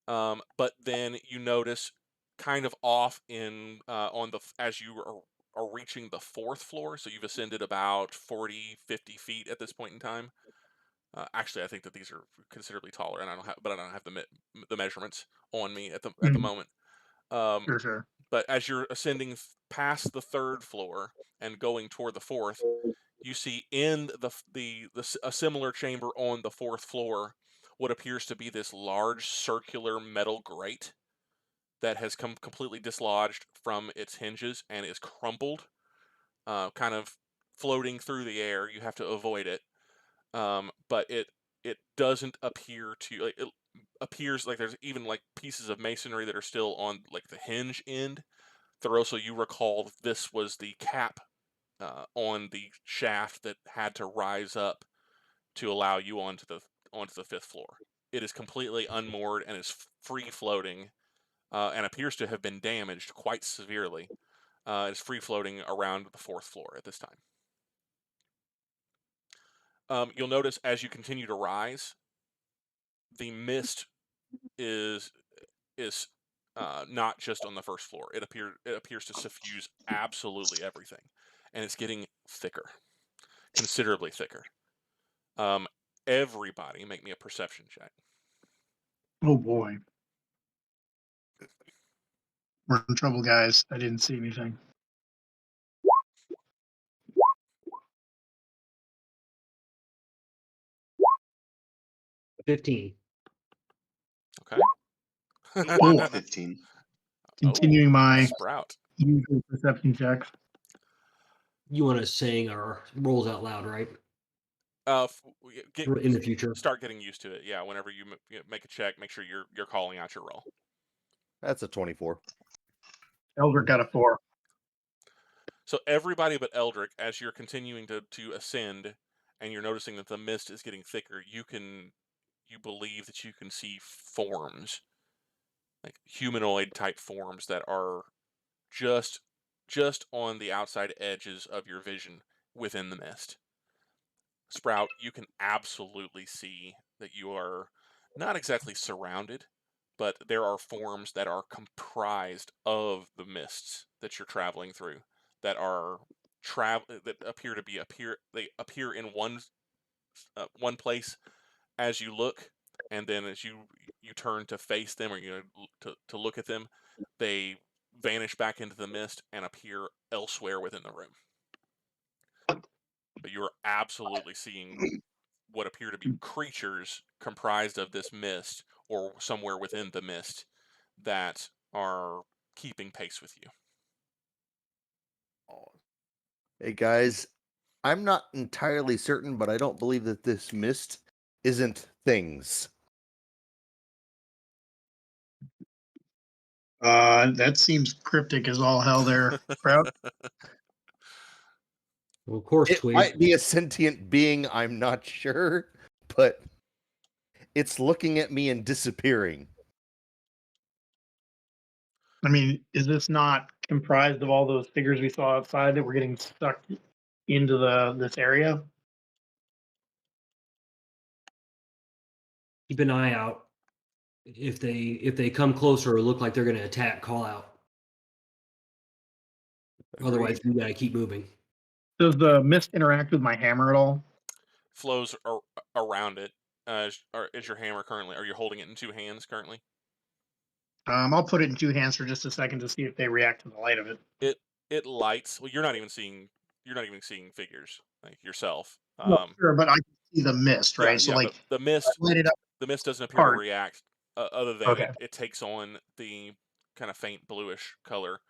But then you notice, kind of off in as you are reaching the 4th floor, so you've ascended about 40, 50 feet at this point in time. Actually, I think that these are considerably taller, and I don't have the measurements on me at the moment. Sure. But as you're ascending past the 3rd floor and going toward the 4th, you see in a similar chamber on the 4th floor what appears to be this large circular metal grate that has come completely dislodged from its hinges and is crumpled, kind of floating through the air. You have to avoid it, but it doesn't appear to, like, it appears like there's even like pieces of masonry that are still on like the hinge end. Thoros'l, you recall this was the cap on the shaft that had to rise up to allow you onto the 5th floor. It is completely unmoored and is free floating, and appears to have been damaged quite severely. It's free floating around the 4th floor at this time. You'll notice as you continue to rise, the mist is not just on the 1st floor. It appears to suffuse absolutely everything, and it's getting thicker, considerably thicker. Everybody, make me a perception check. Oh boy. We're in trouble, guys. I didn't see anything. $15. Okay. Oh, 15. continuing my Sprout. usual perception checks. You want us saying our rolls out loud, right? In the future. Start getting used to it. Yeah, whenever you make a check, make sure you're calling out your roll. That's a 24. Eldrick got a 4. So everybody but Eldrick, as you're continuing to ascend, and you're noticing that the mist is getting thicker, you believe that you can see forms, like humanoid type forms that are just on the outside edges of your vision within the mist. Sprout, you can absolutely see that you are not exactly surrounded, but there are forms that are comprised of the mists that you're traveling through, that are that they appear in one place as you look, and then as you turn to face them, or to look at them, they vanish back into the mist and appear elsewhere within the room. But you are absolutely seeing what appear to be creatures comprised of this mist, or somewhere within the mist, that are keeping pace with you. Hey guys, I'm not entirely certain, but I don't believe that this mist isn't things. That seems cryptic as all hell there, Proud. Well, of course, It Twig. might be a sentient being, I'm not sure, but it's looking at me and disappearing. I mean, is this not comprised of all those figures we saw outside that were getting stuck into this area? Keep an eye out. If they come closer or look like they're going to attack, call out. Otherwise, we got to keep moving. Does the mist interact with my hammer at all? Flows around it. Is your hammer currently? Are you holding it in two hands currently? I'll put it in two hands for just a second to see if they react to the light of it. It lights. Well, you're not even seeing figures like yourself. Well, sure, but I can see the mist, right? So, yeah. like, The mist light it up. doesn't appear to Part. react other than Okay. it takes on the kind of faint bluish color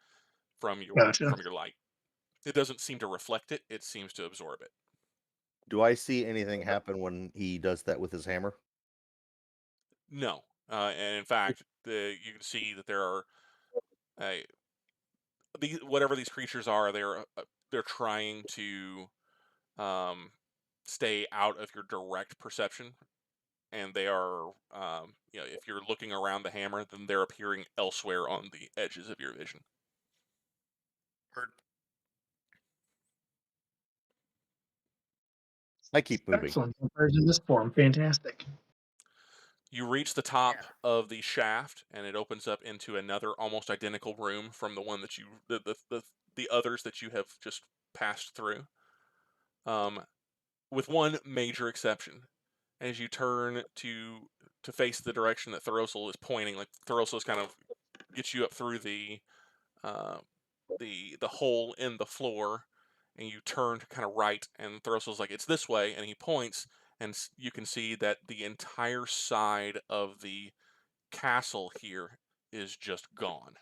from your Gotcha. light. It doesn't seem to reflect it. It seems to absorb it. Do I see anything happen when he does that with his hammer? No, and in fact, you can see that there are whatever these creatures are. They're trying to stay out of your direct perception, and they are if you're looking around the hammer, then they're appearing elsewhere on the edges of your vision. I keep moving. Excellent. Vampires in this form. Fantastic. You reach the top of the shaft, and it opens up into another almost identical room from the one that the others that you have just passed through. With one major exception. As you turn to face the direction that Thoros'l is pointing, like Thoros'l is kind of gets you up through the hole in the floor, and you turn to kind of right, and Thoros'l's like, it's this way, and he points, and you can see that the entire side of the castle here is just gone.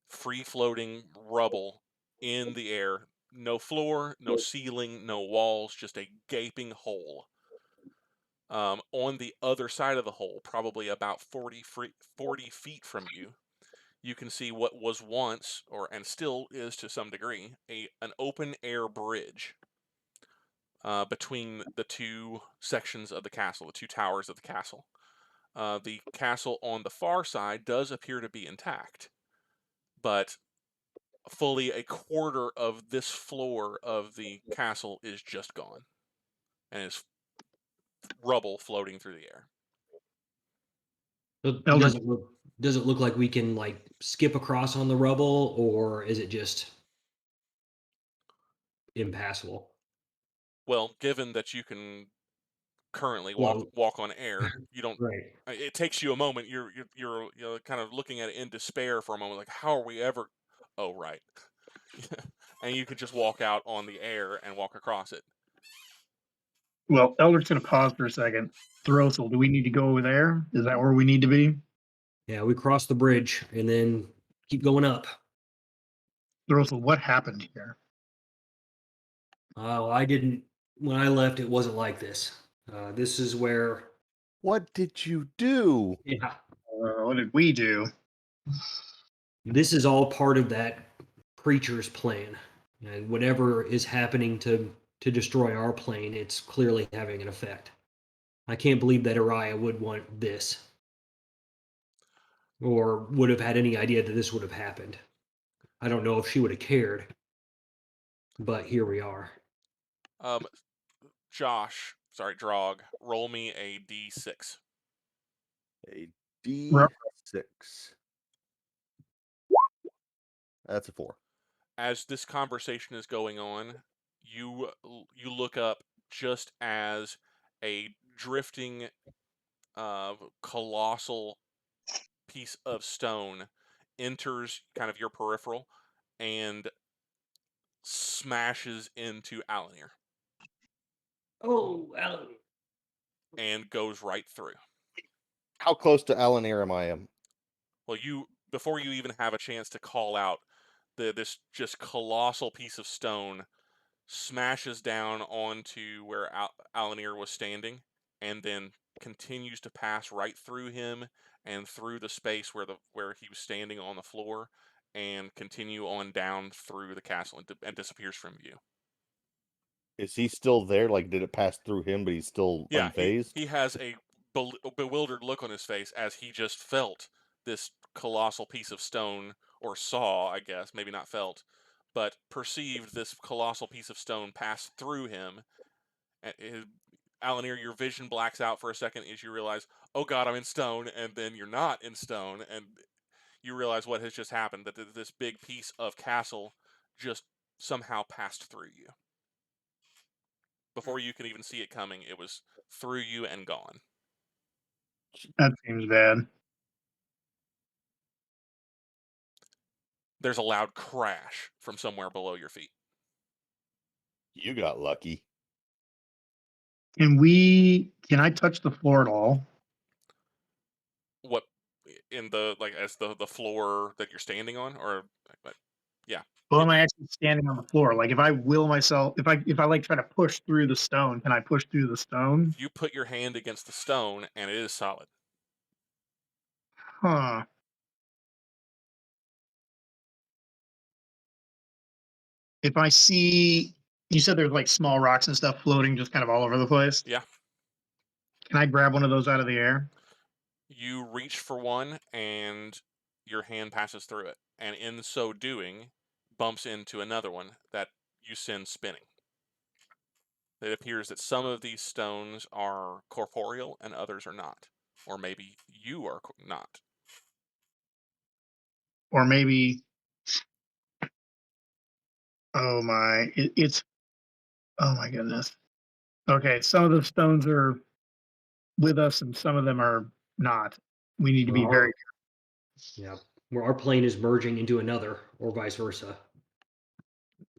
Free floating rubble in the air. No floor, no ceiling, no walls, just a gaping hole. On the other side of the hole, probably about 40 feet from you, you can see what was once, and still is to some degree, an open air bridge between the two sections of the castle, the two towers of the castle. The castle on the far side does appear to be intact, but fully a quarter of this floor of the castle is just gone, and is rubble floating through the air. It Eldrick. does it look like we can like skip across on the rubble, or is it just impassable? Well, given that you can currently Well, walk on air, you don't. right. It takes you a moment. You're kind of looking at it in despair for a moment, like, how are we ever? Oh, right. And you could just walk out on the air and walk across it. Well, Eldrick's going to pause for a second. Thoros'l, do we need to go over there? Is that where we need to be? Yeah, we cross the bridge and then keep going up. Thoros'l, what happened here? I didn't. When I left, it wasn't like this. This is where. What did you do? Yeah. What did we do? This is all part of that creature's plan, and whatever is happening to destroy our plane, it's clearly having an effect. I can't believe that Araya would want this, or would have had any idea that this would have happened. I don't know if she would have cared, but here we are. Draugg, roll me a d6. A D6. That's a 4. As this conversation is going on, you look up just as a drifting colossal piece of stone enters kind of your peripheral and smashes into Alanere. Oh, Alan. And goes right through. How close to Alanere am I? Well, before you even have a chance to call out, this just colossal piece of stone smashes down onto where Alanere was standing, and then continues to pass right through him and through the space where he was standing on the floor, and continue on down through the castle and disappears from view. Is he still there? Like, did it pass through him, but he's still Yeah, unfazed? he has a bewildered look on his face as he just felt this colossal piece of stone, or saw, I guess, maybe not felt, but perceived this colossal piece of stone pass through him. Alanere, your vision blacks out for a second as you realize, oh god, I'm in stone, and then you're not in stone, and you realize what has just happened, that this big piece of castle just somehow passed through you. Before you could even see it coming, it was through you and gone. That seems bad. There's a loud crash from somewhere below your feet. You got lucky. Can I touch the floor at all? What, in the, like, as the floor that you're standing on, or, yeah. Well, am I actually standing on the floor? Like, if I will myself, if I like try to push through the stone, can I push through the stone? You put your hand against the stone, and it is solid. Huh. If I see, you said there's like small rocks and stuff floating just kind of all over the place. Yeah. Can I grab one of those out of the air? You reach for one, and your hand passes through it, and in so doing, bumps into another one that you send spinning. It appears that some of these stones are corporeal and others are not. Or maybe you are not. Or maybe, oh my, it's, oh my goodness. Okay, some of the stones are with us and some of them are not. We need to be very Yeah, where our plane is merging into another, or vice versa.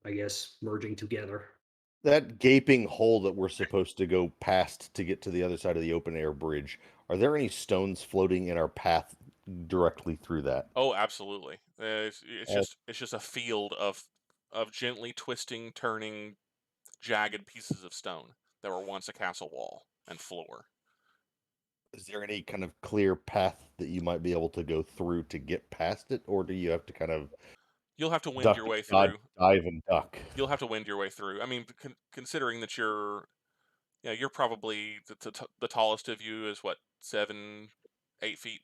I guess merging together. That gaping hole that we're supposed to go past to get to the other side of the open air bridge, are there any stones floating in our path directly through that? Oh, absolutely. It's Oh. just a field of gently twisting, turning, jagged pieces of stone that were once a castle wall and floor. Is there any kind of clear path that you might be able to go through to get past it, or do you have to kind of You'll have to wend duck, your way dive, through. dive and duck? You'll have to wend your way through. I mean, considering that you're probably the tallest of you is what, 7, 8 feet.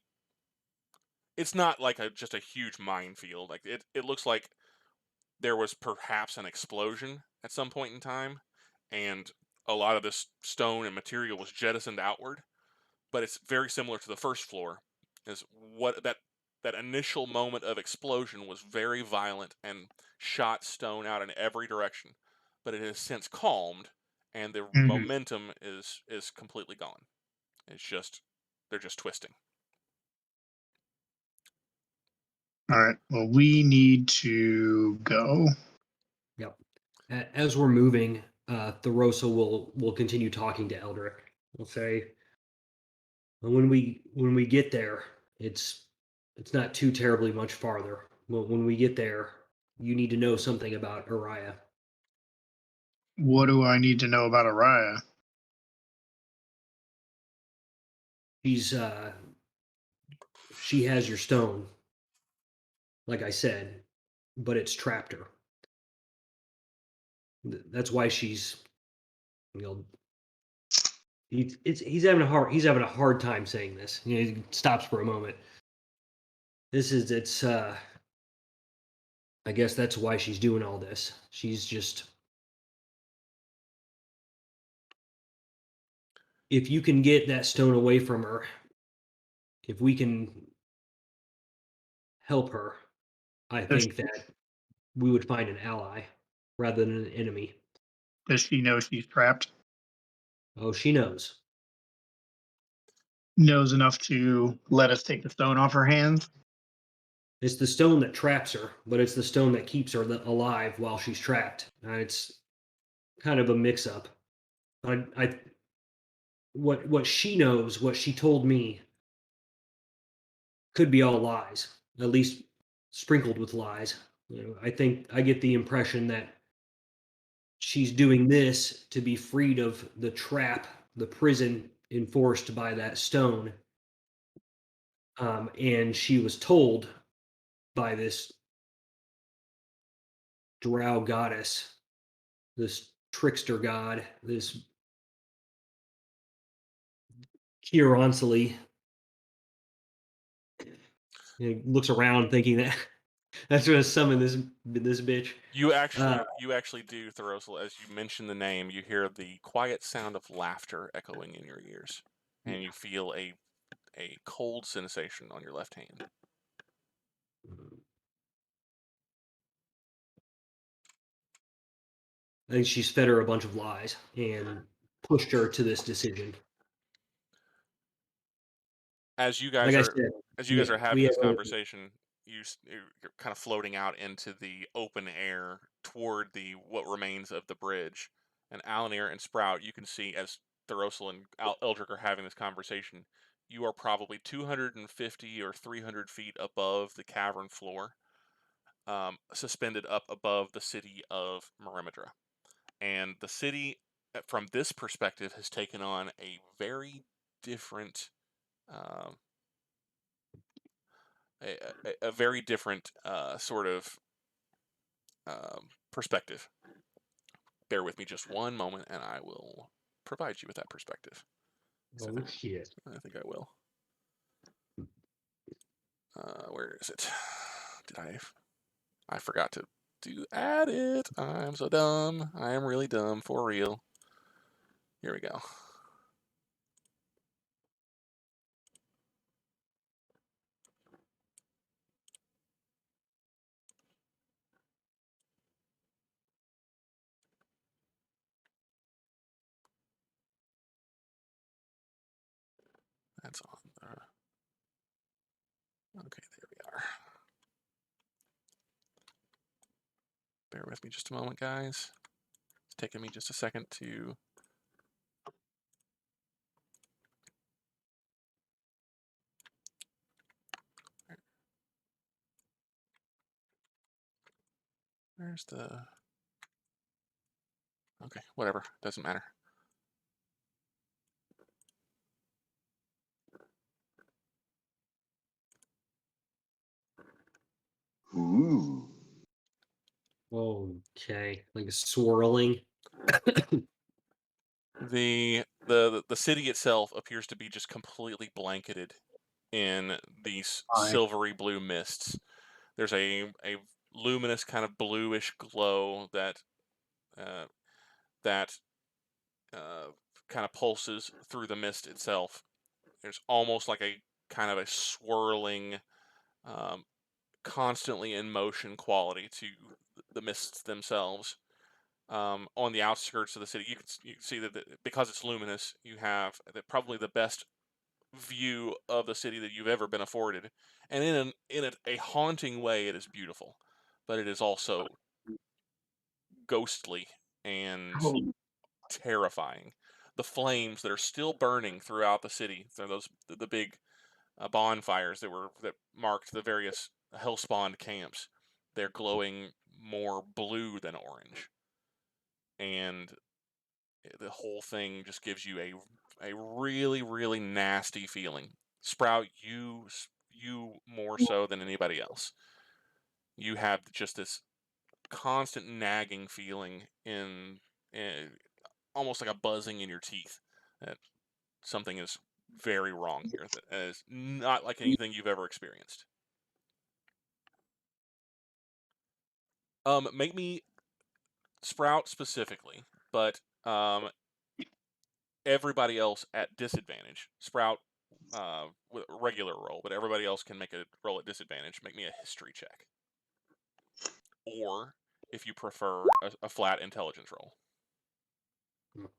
It's not like just a huge minefield. Like it looks like there was perhaps an explosion at some point in time, and a lot of this stone and material was jettisoned outward. But it's very similar to the first floor. Is what that initial moment of explosion was very violent and shot stone out in every direction. But it has since calmed, and the momentum is completely gone. It's just they're just twisting. All right. Well, we need to go. Yep. As we're moving, Thoros'l will continue talking to Eldrick. We'll say, when we get there, it's not too terribly much farther. When we get there, you need to know something about Araya. What do I need to know about Araya? She has your stone, like I said, but it's trapped her. That's why she's, he's having a hard time saying this. He stops for a moment. I guess that's why she's doing all this. She's just, if you can get that stone away from her, if we can help her, I think that we would find an ally rather than an enemy. Does she know she's trapped? Oh, she knows. Knows enough to let us take the stone off her hands? It's the stone that traps her, but it's the stone that keeps her alive while she's trapped. It's kind of a mix-up. What she knows, what she told me, could be all lies, at least sprinkled with lies. I think I get the impression that she's doing this to be freed of the trap, the prison enforced by that stone. And she was told by this Draugg goddess, this trickster god, this Thoros'l. He looks around thinking that that's going to summon this bitch. You actually do, Thoros'l. As you mention the name, you hear the quiet sound of laughter echoing in your ears, and you feel a cold sensation on your left hand. I think she's fed her a bunch of lies and pushed her to this decision. As you guys Like I are said, having we this have conversation, you're kind of floating out into the open air toward what remains of the bridge. And Alanere and Sprout, you can see as Thoros'l and Eldrick are having this conversation, you are probably 250 or 300 feet above the cavern floor, suspended up above the city of Maerimydra. And the city, from this perspective, has taken on a very different a very different sort of perspective. Bear with me just one moment, and I will provide you with that perspective. Oh shit! I think I will. Where is it? I forgot to add it. I'm so dumb. I am really dumb, for real. Here we go. That's on there. Okay, there we are. Bear with me just a moment, guys. It's taking me just a second to... Where's the... Okay, whatever. Doesn't matter. Ooh. Okay, like a swirling. The city itself appears to be just completely blanketed in these silvery blue mists. There's a luminous kind of bluish glow that kind of pulses through the mist itself. There's almost like a kind of a swirling, constantly in motion quality to the mists themselves. On the outskirts of the city, you can see that because it's luminous, you have probably the best view of the city that you've ever been afforded, and in a haunting way, it is beautiful, but it is also ghostly and terrifying. The flames that are still burning throughout the city, so the big bonfires that marked the various hellspawn camps, they're glowing more blue than orange, and the whole thing just gives you a really, really nasty feeling. Sprout, you more so than anybody else. You have just this constant nagging feeling in almost like a buzzing in your teeth that something is very wrong here. That is not like anything you've ever experienced. Make me Sprout specifically, but everybody else at disadvantage. Sprout with a regular roll, but everybody else can make a roll at disadvantage. Make me a history check. Or, if you prefer, a flat intelligence roll.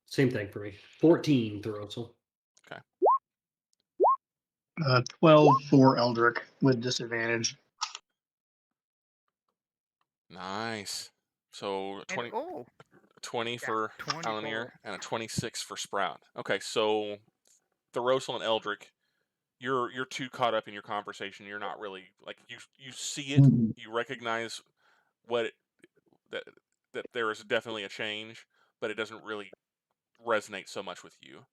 Same thing for me. 14, Thoros'l. Okay. 12 for Eldrick with disadvantage. Nice. So 20, And, 20 for 20 Alanere total. and a 26 for Sprout. Okay, so Thoros'l and Eldrick, you're too caught up in your conversation. You're not really like you see it, you recognize that there is definitely a change, but it doesn't really resonate so much with you.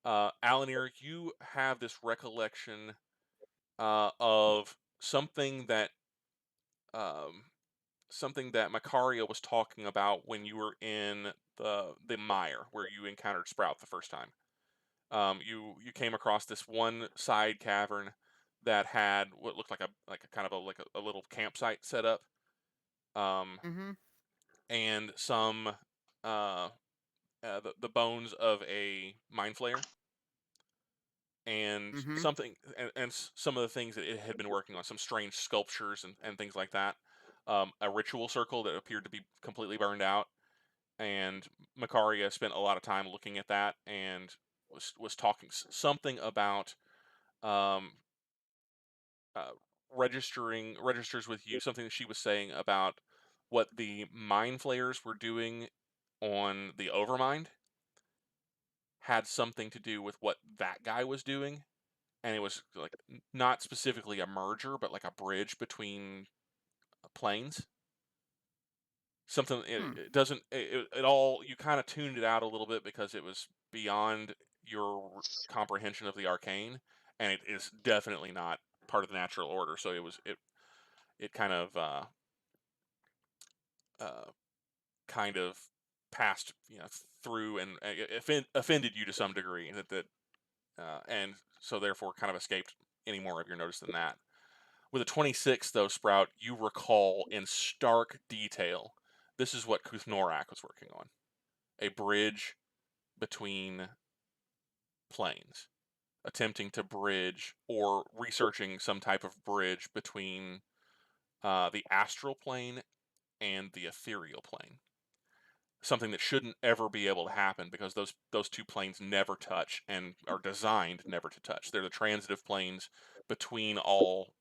Alanere, you have this recollection of something that Makaria was talking about when you were in the mire where you encountered Sprout the first time. You came across this one side cavern that had what looked like a little campsite set up, Mm-hmm. and some the bones of a mind flayer, and Mm-hmm. some of the things that it had been working on, some strange sculptures and things like that. A ritual circle that appeared to be completely burned out, and Makaria spent a lot of time looking at that and was talking something about um, registers with you, something that she was saying about what the mind flayers were doing on the Overmind had something to do with what that guy was doing, and it was like not specifically a merger, but like a bridge between planes. Something it doesn't it all, you kind of tuned it out a little bit because it was beyond your comprehension of the arcane, and it is definitely not part of the natural order. So it kind of kind of passed through and offended you to some degree, and so therefore kind of escaped any more of your notice than that. With a 26, though, Sprout, you recall in stark detail this is what Kuthnorak was working on: a bridge between planes, attempting to bridge or researching some type of bridge between the astral plane and the ethereal plane. Something that shouldn't ever be able to happen because those two planes never touch and are designed never to touch. They're the transitive planes between all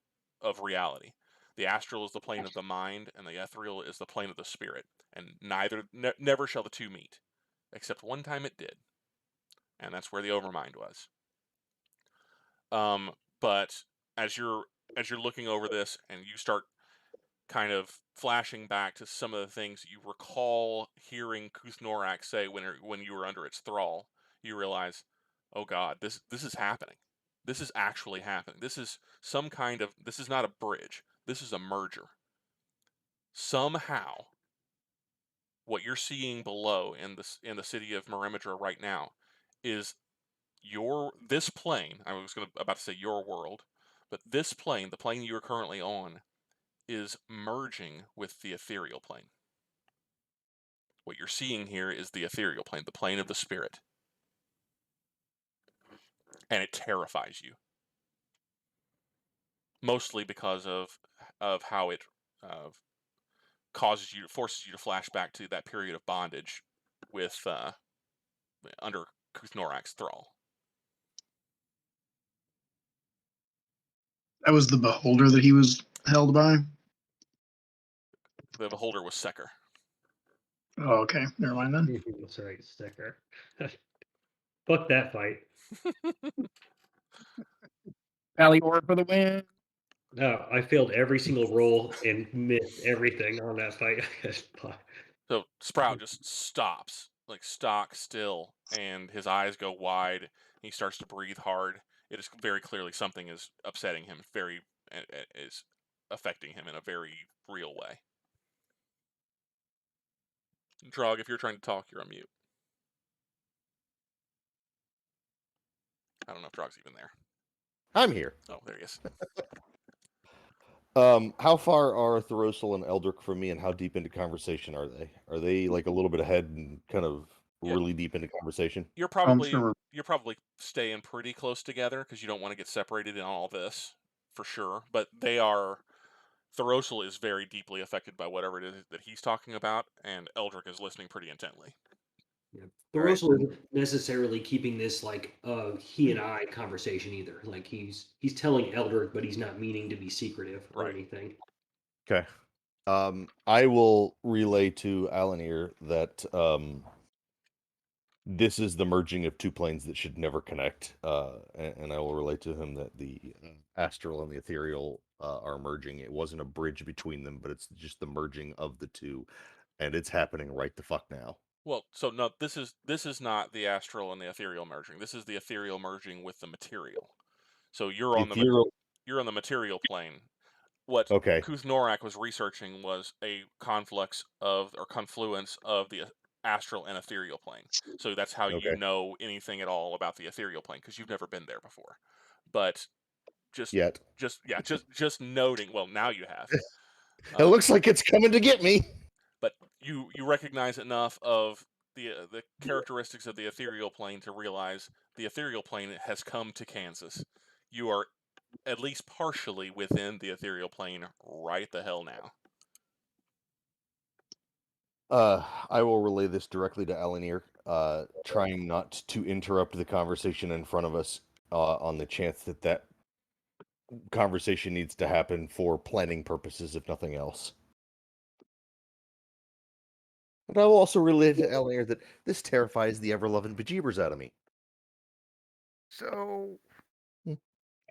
of reality. The astral is the plane of the mind, and the ethereal is the plane of the spirit. And never shall the two meet, except one time it did, and that's where the Overmind was. But as you're looking over this and you start kind of flashing back to some of the things you recall hearing Kuthnorak say when you were under its thrall, you realize, oh God, this is happening. This is actually happening. This is not a bridge. This is a merger. Somehow, what you're seeing below in the city of Maerimydra right now is this plane. I was about to say your world, but this plane, the plane you are currently on, is merging with the ethereal plane. What you're seeing here is the ethereal plane, the plane of the spirit. And it terrifies you. Mostly because of how it forces you to flash back to that period of bondage with under Kuthnorak's thrall. That was the beholder that he was held by. The beholder was Secker. Oh, okay. Never mind then. That's right, Sticker. Fuck that fight. Alior for the win. No, I failed every single roll and missed everything on that fight. So Sprout just stops, like stock still, and his eyes go wide. He starts to breathe hard. It is very clearly something is upsetting him. Is affecting him in a very real way. Draugg, if you're trying to talk, you're on mute. I don't know if Drogg's even there. I'm here. Oh, there he is. How far are Thoros'l and Eldrick from me, and how deep into conversation are they? Are they like a little bit ahead and kind of really deep into conversation? You're probably staying pretty close together because you don't want to get separated in all this, for sure. But Thoros'l is very deeply affected by whatever it is that he's talking about, and Eldrick is listening pretty intently. Yeah. Thoros'l isn't necessarily keeping this like he and I conversation either. Like he's telling Eldrick, but he's not meaning to be secretive or anything. Okay. I will relay to Alanere that this is the merging of two planes that should never connect, and I will relate to him that the astral and the ethereal are merging. It wasn't a bridge between them, but it's just the merging of the two, and it's happening right the fuck now. Well, so no, this is not the astral and the ethereal merging. This is the ethereal merging with the material. So you're The on the ethereal. you're on the material plane. What Okay. Kuthnorak was researching was a conflux of or confluence of the astral and ethereal plane. So that's how you Okay. know anything at all about the ethereal plane because you've never been there before. But Yet. just noting. Well, now you have. It looks like it's coming to get me. But you recognize enough of the characteristics of the ethereal plane to realize the ethereal plane has come to Kansas. You are at least partially within the ethereal plane right the hell now. I will relay this directly to Alanere, trying not to interrupt the conversation in front of us on the chance that that conversation needs to happen for planning purposes, if nothing else. And I will also relay to Alanere that this terrifies the ever-loving bejeebers out of me. So, Hmm.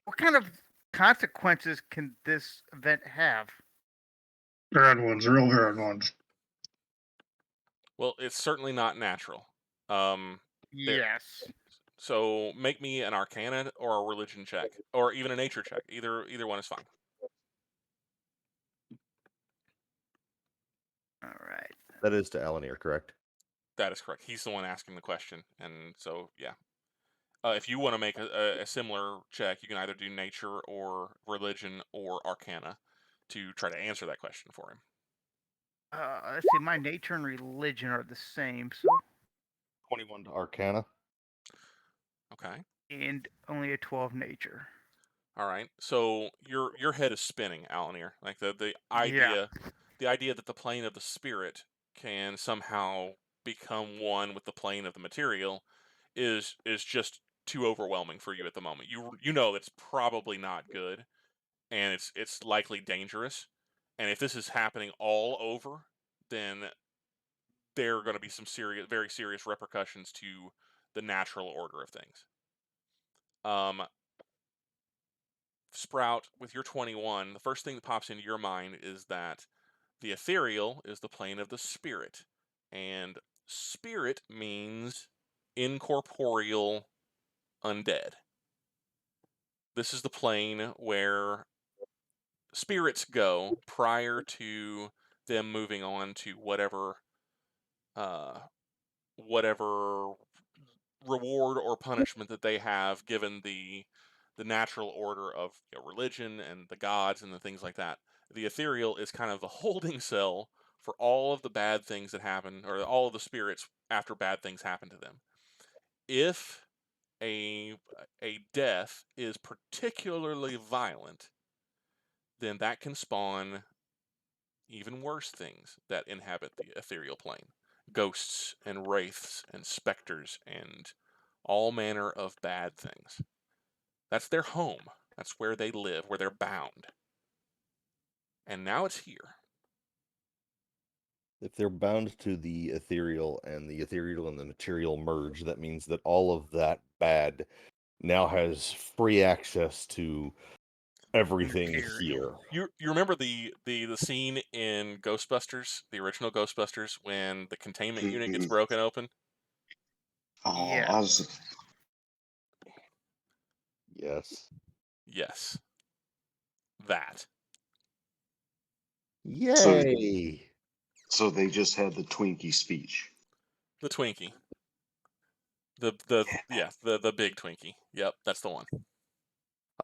what kind of consequences can this event have? Bad ones, real bad ones. Well, it's certainly not natural. There. Yes. So make me an Arcana or a Religion check, or even a Nature check. Either one is fine. All right. That is to Alanere, correct? That is correct. He's the one asking the question, and so yeah. If you want to make a similar check, you can either do Nature or Religion or Arcana to try to answer that question for him. Let's see. My nature and religion are the same, so 21 to Arcana. Okay. and only a 12 nature. All right. So your head is spinning, Alanere. Like the Yeah. idea that the plane of the spirit can somehow become one with the plane of the material is just too overwhelming for you at the moment. You know it's probably not good, and it's likely dangerous. And if this is happening all over, then there are going to be some very serious repercussions to the natural order of things. Sprout, with your 21, the first thing that pops into your mind is that the ethereal is the plane of the spirit, and spirit means incorporeal undead. This is the plane where spirits go prior to them moving on to whatever whatever reward or punishment that they have given the natural order of religion and the gods and the things like that. The ethereal is kind of the holding cell for all of the bad things that happen, or all of the spirits after bad things happen to them. If a death is particularly violent, then that can spawn even worse things that inhabit the ethereal plane. Ghosts and wraiths and specters and all manner of bad things. That's their home. That's where they live, where they're bound. And now it's here. If they're bound to the ethereal and the material merge, that means that all of that bad now has free access to everything Material. here. You remember the scene in Ghostbusters, the original Ghostbusters, when the containment unit gets broken open? Oh, Yeah. I was Yes. Yes. That. Yay! so they just had the Twinkie speech. The Twinkie. The big Twinkie. Yep, that's the one.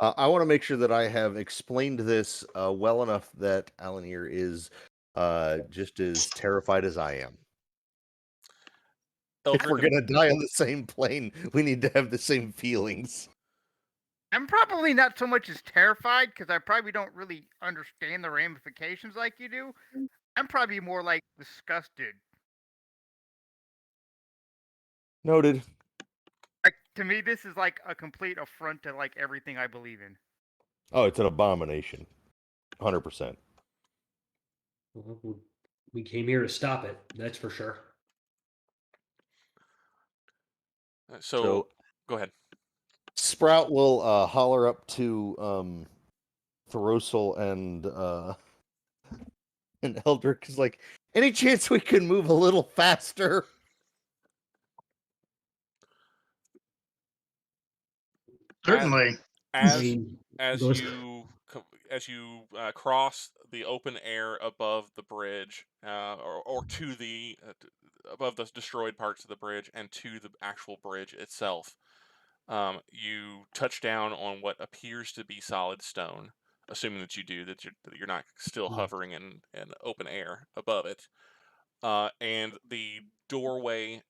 I want to make sure that I have explained this well enough that Alanere is just as terrified as I am. If we're Eldrick, going to die on the same plane, we need to have the same feelings. I'm probably not so much as terrified because I probably don't really understand the ramifications like you do. I'm probably more like disgusted. Noted. Like to me, this is like a complete affront to like everything I believe in. Oh, it's an abomination. 100%. Well, we came here to stop it. That's for sure. so go ahead. Sprout will holler up to Thoros'l and Eldrick is like, any chance we can move a little faster? Certainly. As mean, as those- you cross the open air above the bridge, or to the above the destroyed parts of the bridge and to the actual bridge itself, you touch down on what appears to be solid stone, assuming that you do, that you're not still hovering in open air above it, and the doorway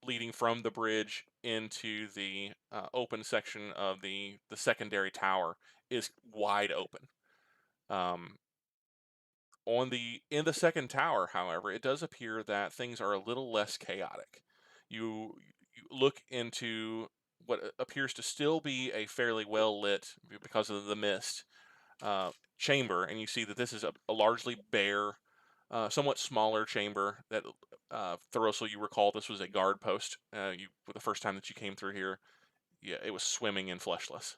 leading from the bridge into the open section of the secondary tower is wide open. In the second tower, however, it does appear that things are a little less chaotic. You look into what appears to still be a fairly well lit, because of the mist, chamber, and you see that this is a largely bare, somewhat smaller chamber that, Thoros'l, you recall this was a guard post. The first time that you came through here, yeah, it was swimming in fleshless.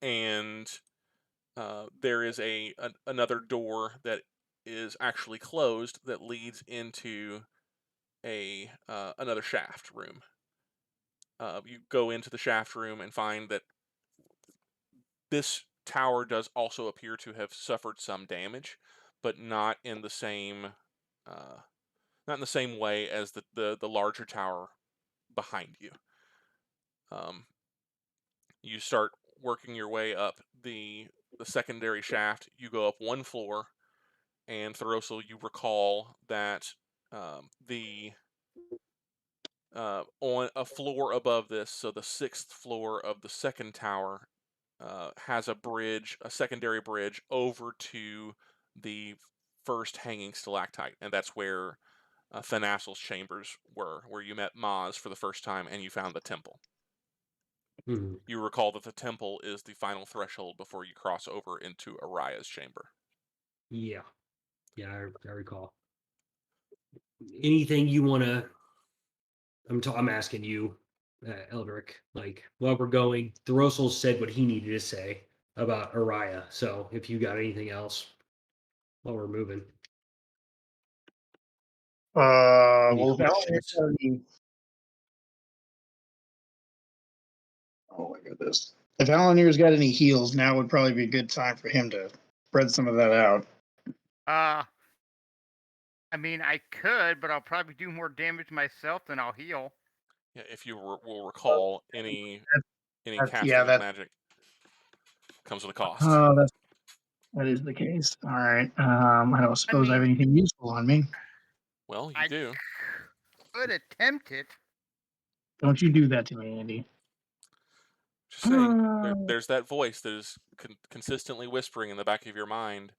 And there is another door that is actually closed that leads into another shaft room. You go into the shaft room and find that this tower does also appear to have suffered some damage, but not in the same way as the larger tower behind you. You start working your way up the secondary shaft. You go up one floor, and Thoros'l, you recall that on a floor above this, so the 6th floor of the second tower, has a bridge, a secondary bridge over to the first hanging stalactite, and that's where Thanasel's chambers were, where you met Maz for the first time and you found the temple. Mhm. You recall that the temple is the final threshold before you cross over into Araya's chamber. Yeah, I recall. Anything you want to? I'm asking you, Eldrick. Like while we're going, Thoros'l said what he needed to say about Araya. So if you got anything else while we're moving, any Well, questions? Oh, look at this. If Alanere's got any heals, now would probably be a good time for him to spread some of that out. I mean, I could, but I'll probably do more damage myself than I'll heal. Yeah, if you will recall, any That's casting yeah, of that magic comes with a cost. that is the case. All right. I don't I suppose I have mean, anything useful on me. Well, you I do. could attempt it. Don't you do that to me, Andy. Just saying, there's that voice that is consistently whispering in the back of your mind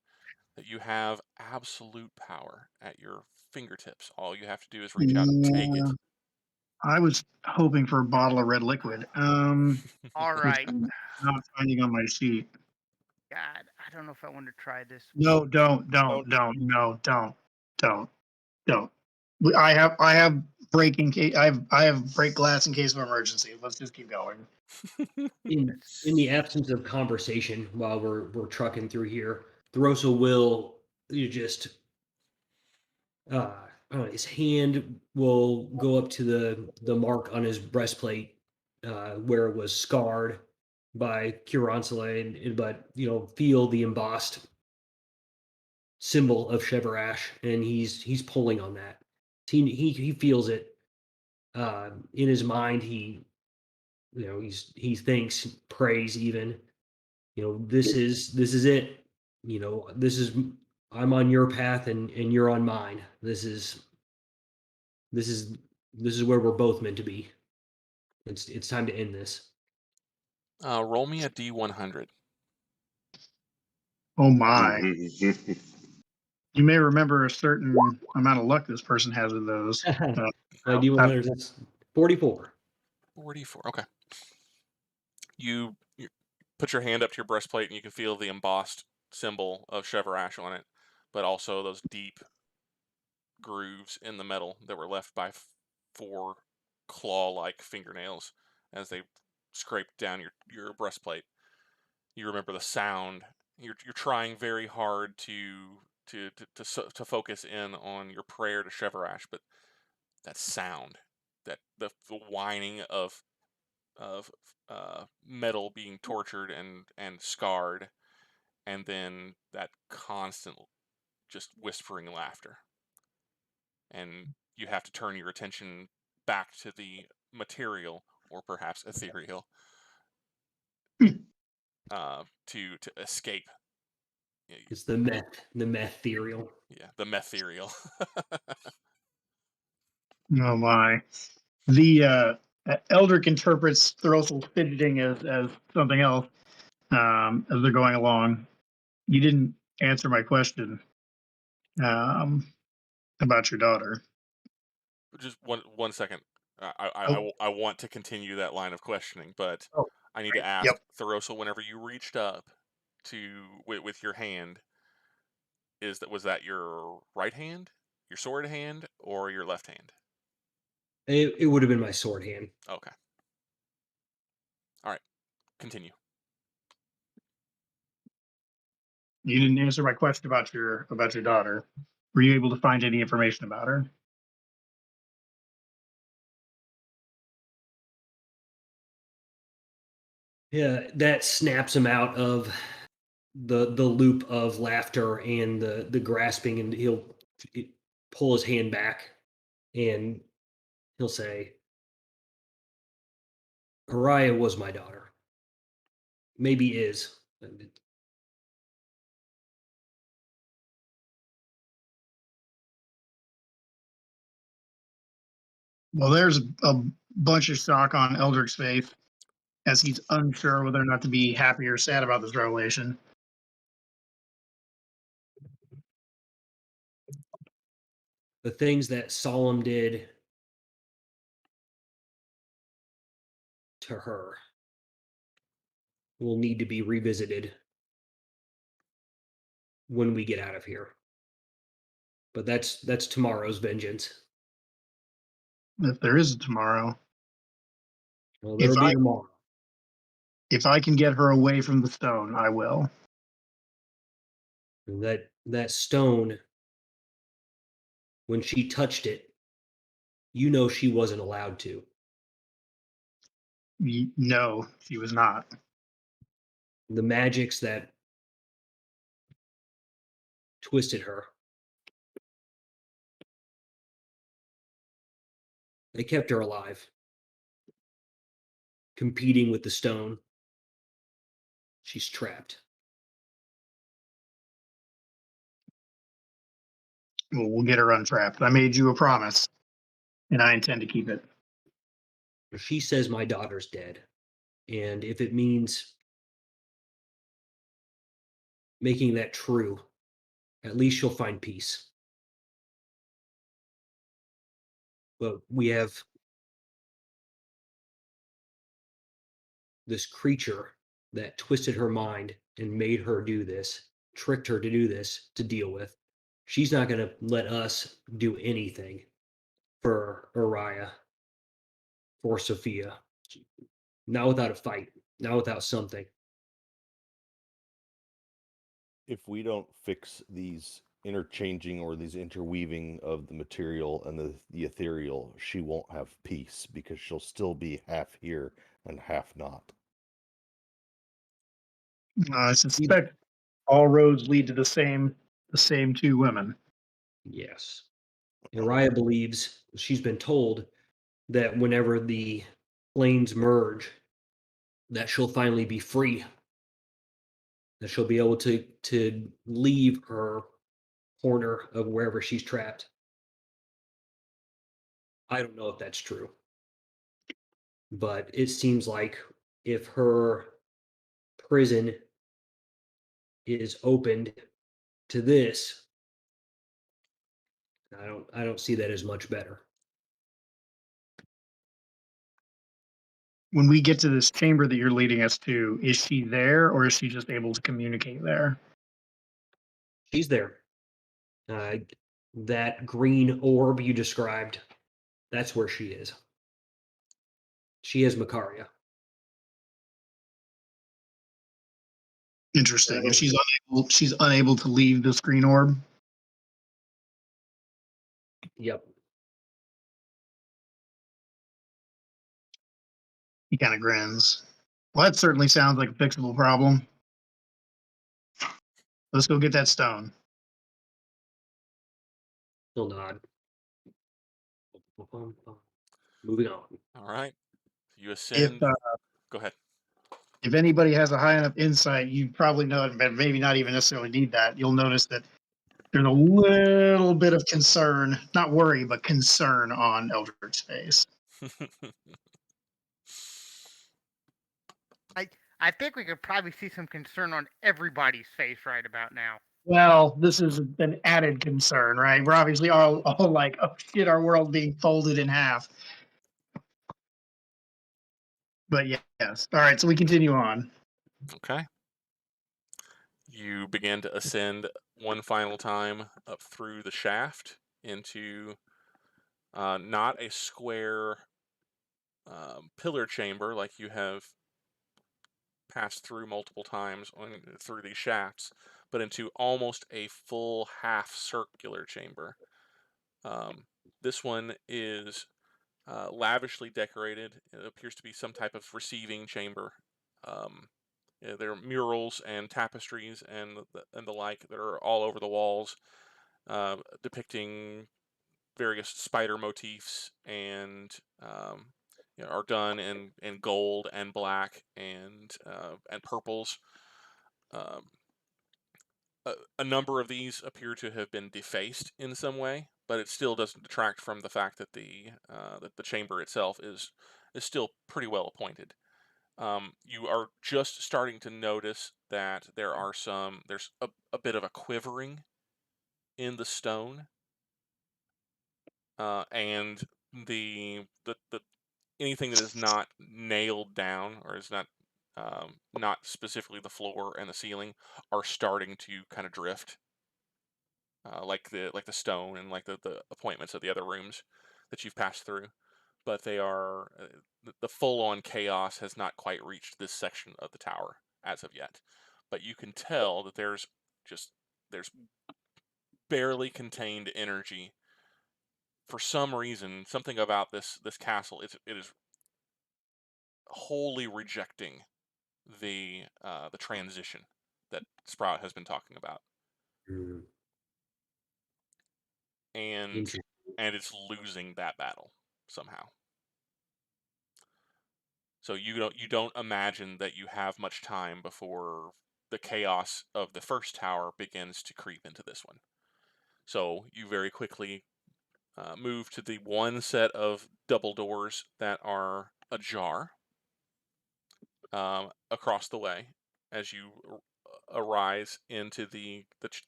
that you have absolute power at your fingertips. All you have to do is reach out and take it. Yeah, I was hoping for a bottle of red liquid. All Which right. I'm not finding on my sheet. God, I don't know if I want to try this. No, don't. No, don't. I have breaking case. I have break glass in case of emergency. Let's just keep going. In the absence of conversation while we're trucking through here, Thoros'l will just his hand will go up to the mark on his breastplate where it was scarred by Kiran'sele, but feel the embossed symbol of Shevarash, and he's pulling on that. He feels it in his mind. He thinks, prays even. This is it. This is I'm on your path and you're on mine. This is where we're both meant to be. It's time to end this. Roll me a D100. Oh my! You may remember a certain amount of luck this person has with those. My D100 is 44. 44. Okay. You put your hand up to your breastplate and you can feel the embossed symbol of Shevarash on it, but also those deep grooves in the metal that were left by 4 claw-like fingernails as they scraped down your breastplate. You remember the sound. You're trying very hard to focus in on your prayer to Shevarash, but that sound, that the whining of metal being tortured and scarred, and then that constant just whispering laughter, and you have to turn your attention back to the material, or perhaps ethereal, to escape. It's the metherial. Yeah, the metherial. Oh my. The Eldrick interprets Thoros'l fidgeting as something else as they're going along. You didn't answer my question about your daughter. Just one second. Oh, I want to continue that line of questioning, but oh, I need right. to ask Yep. Thoros'l, whenever you reached up to with your hand, was that your right hand, your sword hand, or your left hand? It would have been my sword hand. Okay. All right. Continue. You didn't answer my question about your daughter. Were you able to find any information about her? Yeah, that snaps him out of the loop of laughter and the grasping, and he'll pull his hand back, and he'll say, "Araya was my daughter. Maybe is." Well, there's a bunch of shock on Eldrick's face as he's unsure whether or not to be happy or sad about this revelation. The things that Solemn did to her will need to be revisited when we get out of here. But that's tomorrow's vengeance. If there is a tomorrow, Well, if there'll be tomorrow. I can get her away from the stone, I will. And that stone, when she touched it, you know she wasn't allowed to. No, she was not. The magics that twisted her, they kept her alive, competing with the stone. She's trapped. Well, we'll get her untrapped. I made you a promise, and I intend to keep it. She says my daughter's dead. And if it means making that true, at least she'll find peace. But we have this creature that twisted her mind and made her do this, tricked her to do this, to deal with. She's not going to let us do anything for Araya, for Sophia. Not without a fight, not without something. If we don't fix these interchanging or these interweaving of the material and the ethereal, she won't have peace because she'll still be half here and half not. I suspect all roads lead to the same two women. Yes. Araya believes, she's been told that whenever the planes merge, that she'll finally be free. That she'll be able to leave her corner of wherever she's trapped. I don't know if that's true. But it seems like if her prison is opened to this, I don't see that as much better. When we get to this chamber that you're leading us to, is she there or is she just able to communicate there? She's there. That green orb you described, that's where she is. She is Makaria. Interesting. If she's unable to leave the screen orb. Yep. He kind of grins. Well, that certainly sounds like a fixable problem. Let's go get that stone. Still nod. Moving on. All right. You If ascend. Go ahead. if anybody has a high enough insight, you probably know it, but maybe not even necessarily need that. You'll notice that there's a little bit of concern, not worry, but concern on Eldrick's face. I think we could probably see some concern on everybody's face right about now. Well, this is an added concern, right? We're obviously all like, oh shit, our world being folded in half. But yes. All right, so we continue on. Okay. You begin to ascend one final time up through the shaft into not a square pillar chamber like you have passed through multiple times through these shafts, but into almost a full half circular chamber. This one is lavishly decorated. It appears to be some type of receiving chamber. There are murals and tapestries and the like that are all over the walls, depicting various spider motifs and are done in gold and black and purples. A number of these appear to have been defaced in some way, but it still doesn't detract from the fact that the chamber itself is still pretty well appointed. You are just starting to notice that there's a bit of a quivering in the stone, and the anything that is not nailed down or is not specifically the floor and the ceiling are starting to kind of drift, like the stone and like the appointments of the other rooms that you've passed through. But they are the full-on chaos has not quite reached this section of the tower as of yet. But you can tell that there's barely contained energy. For some reason, something about this castle, it is wholly rejecting the transition that Sprout has been talking about, and Interesting. it's losing that battle somehow. So you don't imagine that you have much time before the chaos of the first tower begins to creep into this one. So you very quickly move to the one set of double doors that are ajar across the way as you arise into the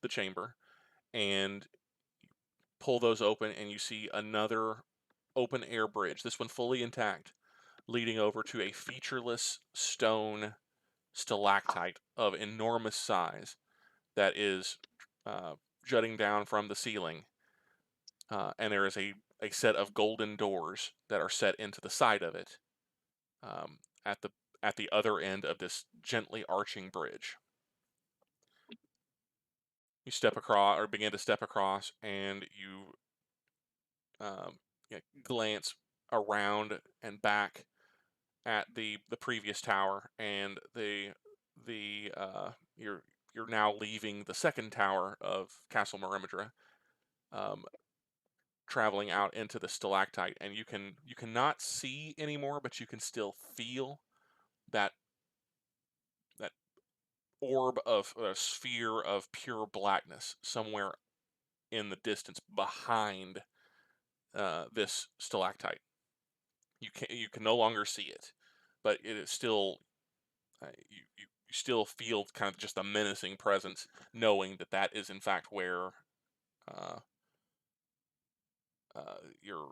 chamber, and pull those open, and you see another open air bridge, this one fully intact, leading over to a featureless stone stalactite of enormous size that is jutting down from the ceiling, and there is a set of golden doors that are set into the side of it, at the other end of this gently arching bridge. You step across, or begin to step across, and you glance around and back at the previous tower, and you're now leaving the second tower of Castle Maerimydra, traveling out into the stalactite, and you cannot see anymore, but you can still feel that orb of a sphere of pure blackness somewhere in the distance behind this stalactite. You can no longer see it, but it is still you still feel kind of just a menacing presence, knowing that is in fact where your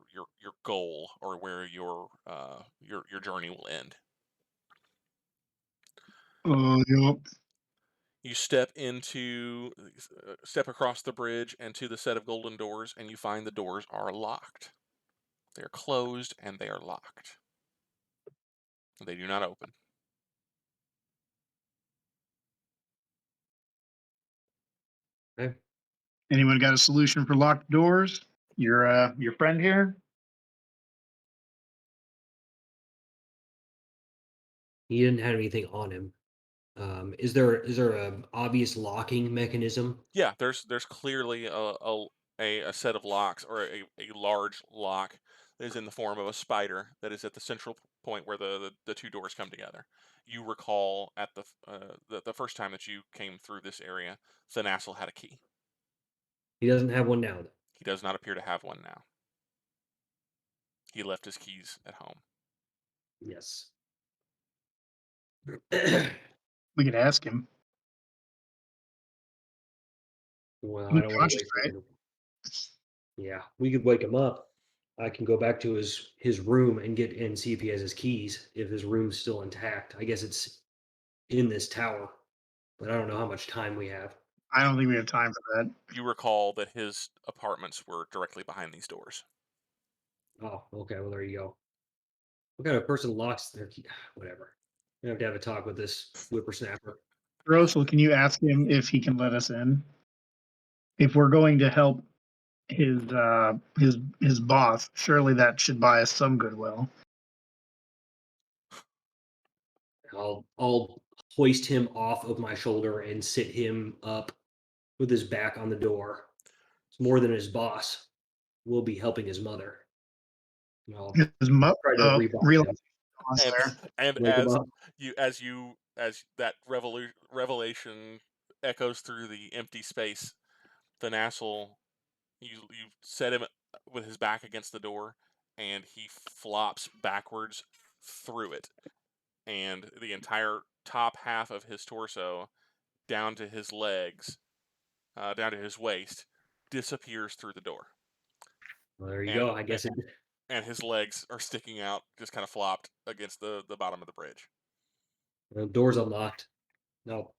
goal, or where your journey will end. Yep. You step across the bridge and to the set of golden doors, and you find the doors are locked. They are closed and they are locked. They do not open. Okay. Anyone got a solution for locked doors? Your friend here? He didn't have anything on him. Is there a obvious locking mechanism? Yeah, there's clearly a set of locks, or a large lock that is in the form of a spider that is at the central point where the two doors come together. You recall at the first time that you came through this area, Thoros'l had a key. He doesn't have one now. He does not appear to have one now. He left his keys at home. Yes. We could ask him. Well, He's I don't want to conscious, wait right? for him. Yeah, we could wake him up. I can go back to his room and see if he has his keys. If his room's still intact, I guess it's in this tower, but I don't know how much time we have. I don't think we have time for that. You recall that his apartments were directly behind these doors. Oh, okay. Well, there you go. What kind of person locks their key? Whatever. We have to have a talk with this whippersnapper. Thoros'l, can you ask him if he can let us in? If we're going to help his boss, surely that should buy us some goodwill. I'll hoist him off of my shoulder and sit him up with his back on the door. It's more than his boss. We'll be helping his mother. And I'll His try to revive real him. there. And Wake him as that revelation echoes through the empty space, Thoros'l, you set him with his back against the door, and he flops backwards through it, and the entire top half of his torso, down to his legs, down to his waist, disappears through the door. Well, there you And- go. I guess it. And his legs are sticking out, just kind of flopped against the bottom of the bridge. The door's unlocked. No,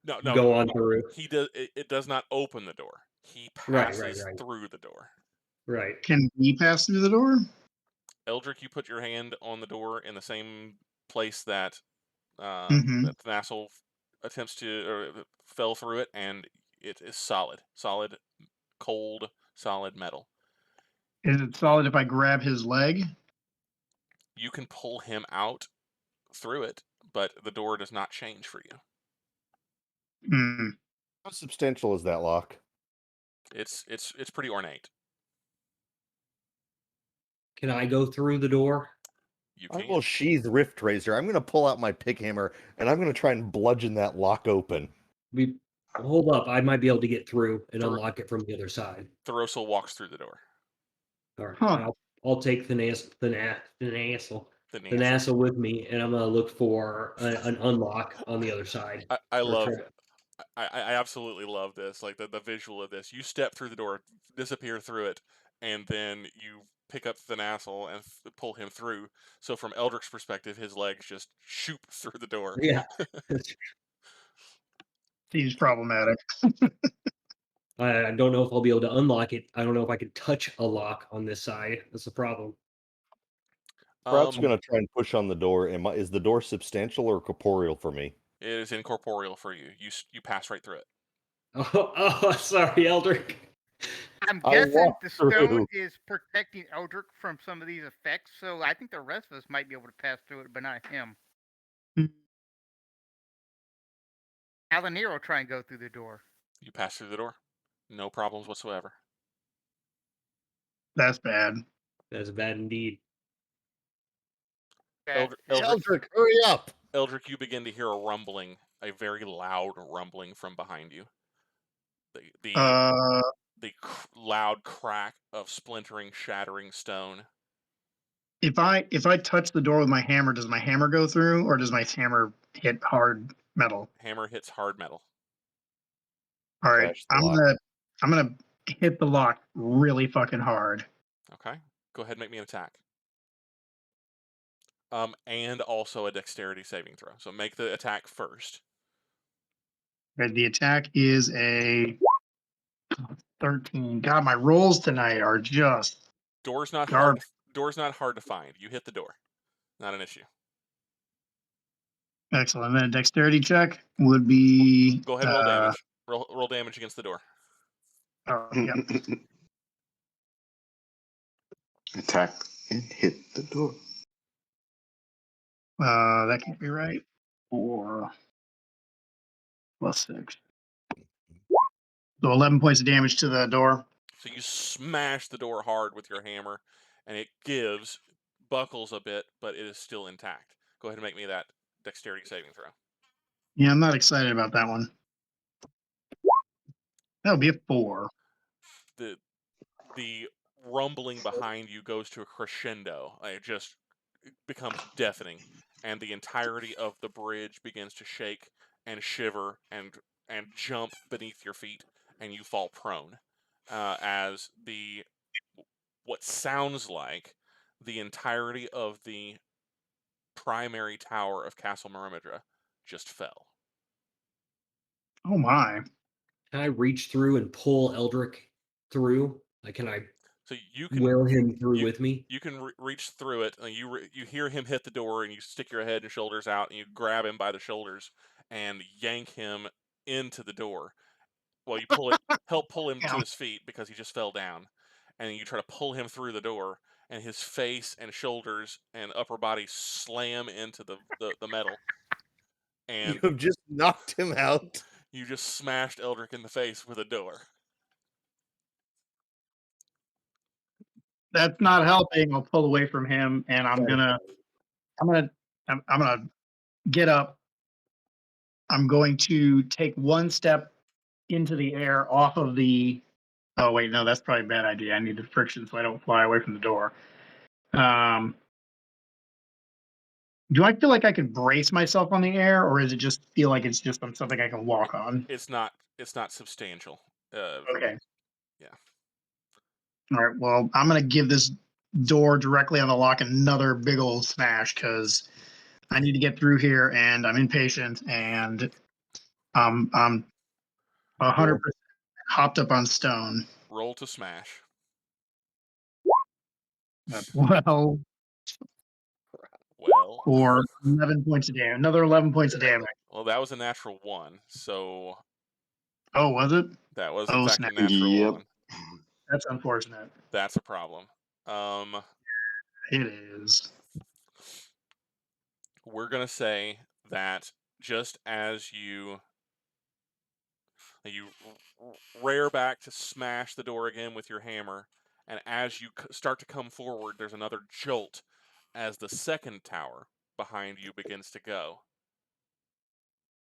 No, go on through. he does. It does not open the door. He Right. passes through the door. Right. Can we pass through the door? Eldrick, you put your hand on the door in the same place that Mhm. that Thoros'l attempts to, or fell through it, and it is solid, cold, solid metal. Is it solid if I grab his leg? You can pull him out through it, but the door does not change for you. Hmm. How substantial is that lock? It's pretty ornate. Can I go through the door? You I can. will sheathe Rift Razor. I'm going to pull out my pick hammer and I'm going to try and bludgeon that lock open. Hold up. I might be able to get through and Thor- unlock it from the other side. Thoros'l walks through the door. All right. Huh. I'll take Thoros'l with me, and I'm gonna look for an unlock on the other side. I Or love. try to- I absolutely love this. Like the visual of this. You step through the door, disappear through it, and then you pick up Thoros'l and pull him through. So from Eldrick's perspective, his legs just shoot through the door. Yeah. He's problematic. I don't know if I'll be able to unlock it. I don't know if I can touch a lock on this side. That's the problem. Sprout's going to try and push on the door. Is the door substantial or corporeal for me? It is incorporeal for you. You pass right through it. Oh, sorry, Eldrick. I'm I guessing walked the stone through. is protecting Eldrick from some of these effects, so I think the rest of us might be able to pass through it, but not him. Alanere will try and go through the door. You pass through the door. No problems whatsoever. That's bad. That's bad indeed. Eldrick, hurry up! Eldrick, you begin to hear a rumbling, a very loud rumbling from behind you. The loud crack of splintering, shattering stone. If I touch the door with my hammer, does my hammer go through, or does my hammer hit hard metal? Hammer hits hard metal. All right, Crash the lock. I'm gonna hit the lock really fucking hard. Okay, go ahead and make me an attack. And also a dexterity saving throw. So make the attack first. Okay, the attack is a 13. God, my rolls tonight are just Door's not garbage. hard to find. You hit the door. Not an issue. Excellent. Then a dexterity check would be Go ahead and roll damage. Roll damage against the door. Oh, yeah. Attack and hit the door. That can't be right. 4 plus 6. So 11 points of damage to the door. So you smash the door hard with your hammer, and it buckles a bit, but it is still intact. Go ahead and make me that dexterity saving throw. Yeah, I'm not excited about that one. That would be a 4. The rumbling behind you goes to a crescendo. It just becomes deafening, and the entirety of the bridge begins to shake and shiver and jump beneath your feet, and you fall prone as what sounds like the entirety of the primary tower of Castle Maerimydra just fell. Oh my. Can I reach through and pull Eldrick through? Like, can I So you can will him through with me? You can reach through it. You hear him hit the door, and you stick your head and shoulders out, and you grab him by the shoulders and yank him into the door. Well, you help pull him to his feet because he just fell down, and you try to pull him through the door, and his face and shoulders and upper body slam into the metal, and You have just knocked him out. you just smashed Eldrick in the face with a door. That's not helping. I'll pull away from him, and I'm gonna get up. I'm going to take one step into the air off of the. Oh wait, no, that's probably a bad idea. I need the friction so I don't fly away from the door. Do I feel like I could brace myself on the air, or is it just feel like it's just something I can walk on? It's not substantial. Okay. Yeah. All right. Well, I'm gonna give this door directly on the lock another big old smash because I need to get through here, and I'm impatient, and I'm 100% hopped up on stone. Roll to smash. Well, Well, for 11 points of damage. Another 11 points of damage. well, that was a natural 1, so Oh, was it? that was Oh, in fact snap. a natural Yep. 1. That's unfortunate. That's a problem. It is. We're gonna say that just as you rear back to smash the door again with your hammer, and as you start to come forward, there's another jolt as the second tower behind you begins to go,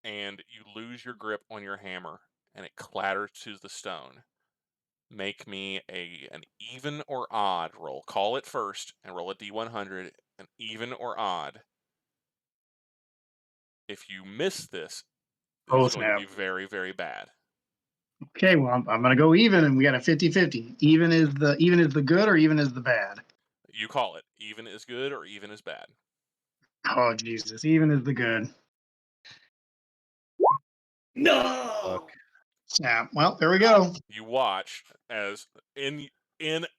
and you lose your grip on your hammer, and it clatters to the stone. Make me an even or odd roll. Call it first and roll a d100, an even or odd. If you miss this, Oh, it's going to snap. be very, very bad. Okay, well, I'm going to go even, and we got a 50-50. Even is the good, or even is the bad? You call it. Even is good or even is bad. Oh, Jesus. Even is the good. No. Snap. Well, there we go. You watch as in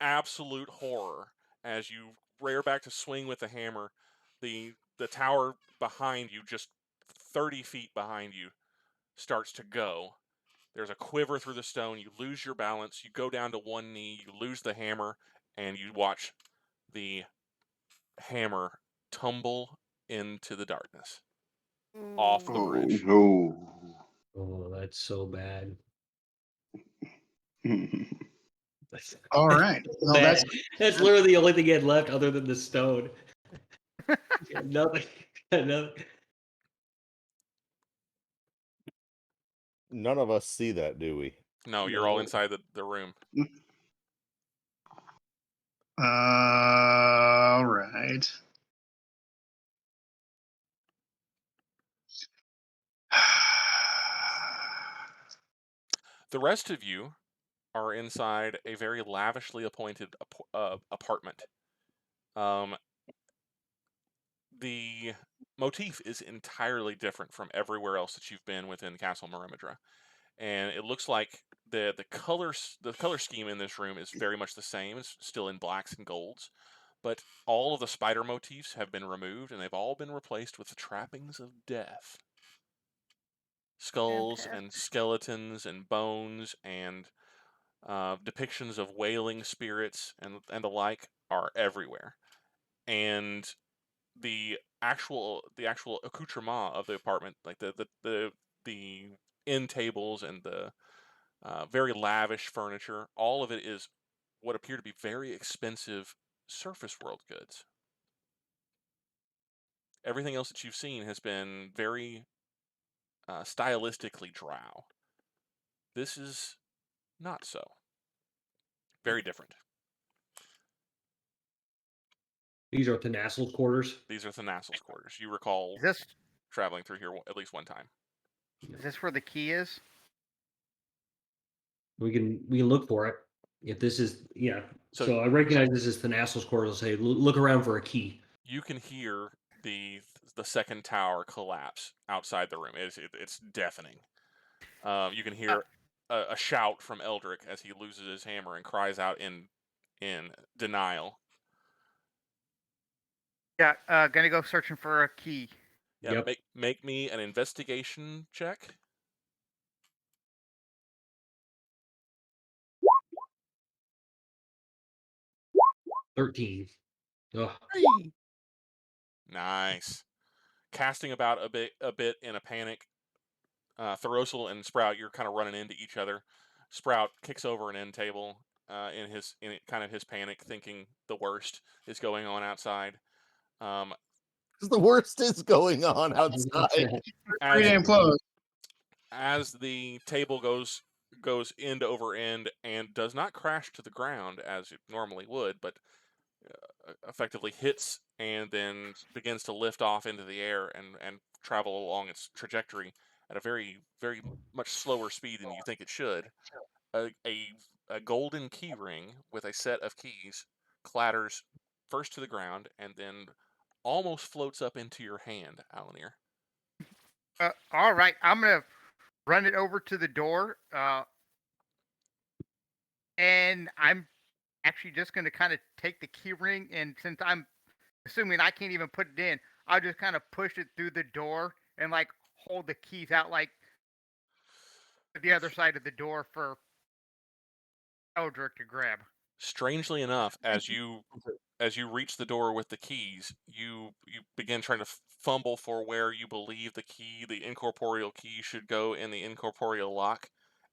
absolute horror as you rear back to swing with the hammer, the tower behind you, just 30 feet behind you, starts to go. There's a quiver through the stone. You lose your balance. You go down to one knee. You lose the hammer, and you watch the hammer tumble into the darkness off the Oh bridge. no. Oh, that's so bad. All right. Well, That's literally the only thing he had left other than the stone. Nothing. Nothing. None of us see that, do we? No, you're all inside the room. all right. The rest of you are inside a very lavishly appointed apartment. The motif is entirely different from everywhere else that you've been within Castle Maerimydra, and it looks like the color scheme in this room is very much the same. It's still in blacks and golds, but all of the spider motifs have been removed, and they've all been replaced with the trappings of death. Skulls and Fantastic. skeletons and bones and depictions of wailing spirits and the like are everywhere. And the actual accoutrement of the apartment, like the end tables and the very lavish furniture, all of it is what appear to be very expensive surface world goods. Everything else that you've seen has been very stylistically drow. This is not so. Very different. These are Thoros'l quarters. These are Thoros'l's quarters. You recall Is traveling through here at least one time. this where the key is? We can look for it. If this is So- so I recognize this is Thoros'l's quarters. I'll say look around for a key. You can hear the second tower collapse outside the room. It's deafening. You can hear a shout from Eldrick as he loses his hammer and cries out in denial. Yeah, gonna go searching for a key. Yeah, Yep. make me an investigation check. $13. Ugh. Nice. Casting about a bit in a panic. Thoros'l and Sprout, you're kind of running into each other. Sprout kicks over an end table in his panic, thinking the worst is going on outside. Because the worst is going on outside. Pretty damn close. As the table goes end over end and does not crash to the ground as it normally would, but effectively hits and then begins to lift off into the air and travel along its trajectory at a very, very much slower speed than you think it should. A golden key ring with a set of keys clatters first to the ground and then almost floats up into your hand, Alanere. All right, I'm gonna run it over to the door, and I'm actually just gonna kind of take the key ring, and since I'm assuming I can't even put it in, I'll just kind of push it through the door and like hold the keys out like the other side of the door for Eldrick to grab. Strangely enough, as you reach the door with the keys, you begin trying to fumble for where you believe the incorporeal key should go in the incorporeal lock,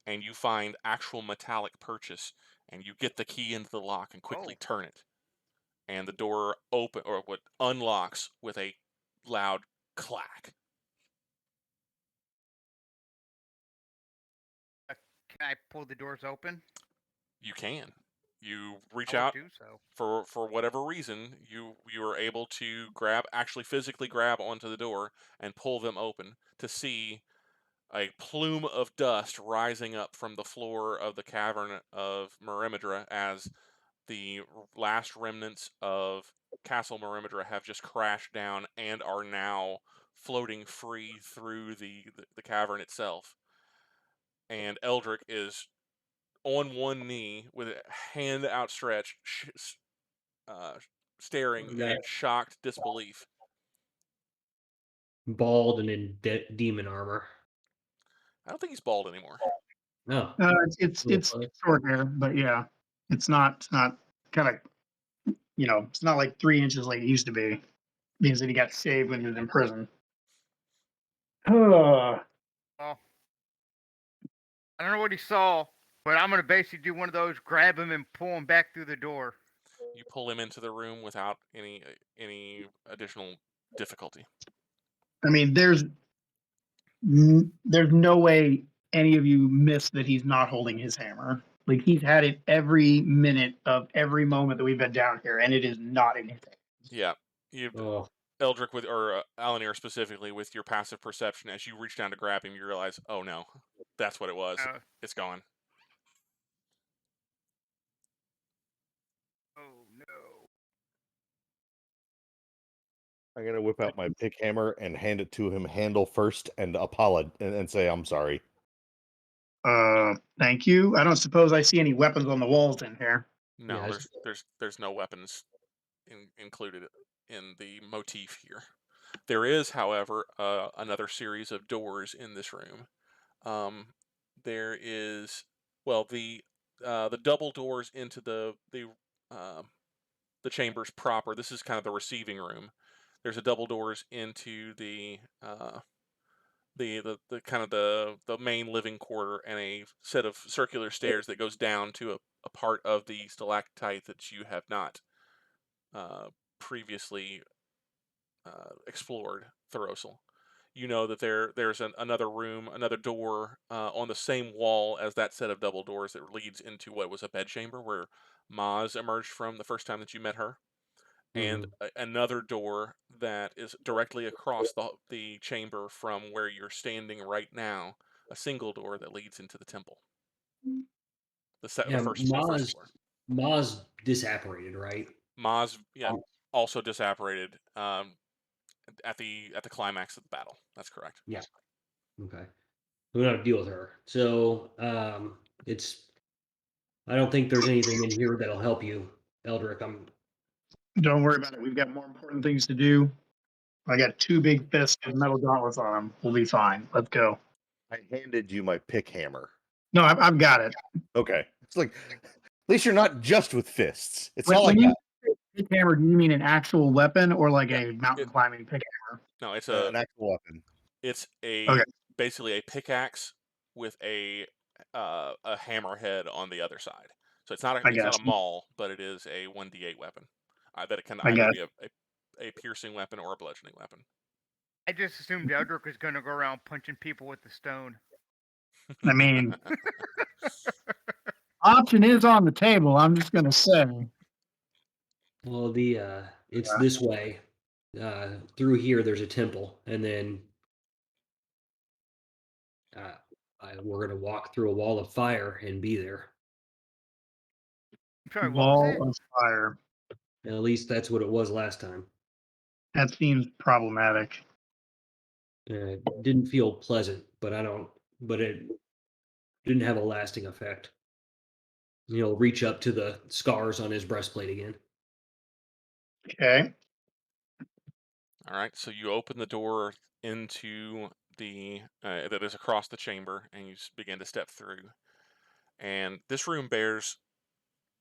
and you find actual metallic purchase, and you get the key into the lock and quickly turn it, and the door unlocks with a loud clack. Can I pull the doors open? You can. You reach I would out. do so. For whatever reason, you are able to physically grab onto the door and pull them open to see a plume of dust rising up from the floor of the cavern of Maerimydra as the last remnants of Castle Maerimydra have just crashed down and are now floating free through the cavern itself. And Eldrick is on one knee with a hand outstretched, staring in shocked disbelief. Bald and in demon armor. I don't think he's bald anymore. No. It's short hair, but yeah, it's not kind of it's not like 3 inches like it used to be. Means that he got shaved when he was in prison. Well, I don't know what he saw, but I'm gonna basically do one of those, grab him and pull him back through the door. You pull him into the room without any additional difficulty. I mean, there's no way any of you miss that he's not holding his hammer. Like, he's had it every minute of every moment that we've been down here, and it is not in his hand. Yeah, Eldrick or Alanere specifically, with your passive perception, as you reach down to grab him, you realize, oh no, that's what it was. It's gone. Oh no. I'm gonna whip out my pick hammer and hand it to him, handle first, and apologize and say I'm sorry. Thank you. I don't suppose I see any weapons on the walls in here. No, there's no weapons included in the motif here. There is, however, another series of doors in this room. There is, well, the double doors into the chambers proper. This is kind of the receiving room. There's a double doors into the kind of the main living quarter, and a set of circular stairs that goes down to a part of the stalactite that you have not previously explored, Thoros'l. You know that there's another room, another door on the same wall as that set of double doors that leads into what was a bedchamber where Maz emerged from the first time that you met her, and another door that is directly across the chamber from where you're standing right now, a single door that leads into the temple. The Yeah, first floor. Maz disapparated, right? Maz, yeah, also disapparated at the climax of the battle. That's correct. Yeah. Okay. We don't have to deal with her. So I don't think there's anything in here that'll help you, Eldrick. Don't worry about it. We've got more important things to do. I got 2 big fists with metal gauntlets on them. We'll be fine. Let's go. I handed you my pick hammer. No, I've got it. Okay. It's like, at least you're not just with fists. It's When, all I when you got. say pick hammer, do you mean an actual weapon or like a mountain climbing pick hammer? No, it's An actual weapon. It's Okay. basically a pickaxe with a hammerhead on the other side. So it's not a maul, but it is a 1d8 weapon. That it can either be a piercing weapon or a bludgeoning weapon. I just assumed Eldrick was going to go around punching people with the stone. I mean, option is on the table. I'm just going to say. Well, it's this way. Through here, there's a temple, and then we're going to walk through a wall of fire and be there. I'm sorry, what was that? Wall of fire. At least that's what it was last time. That seems problematic. It didn't feel pleasant, but it didn't have a lasting effect. He'll reach up to the scars on his breastplate again. Okay. All right, so you open the door into that is across the chamber, and you begin to step through. And this room bears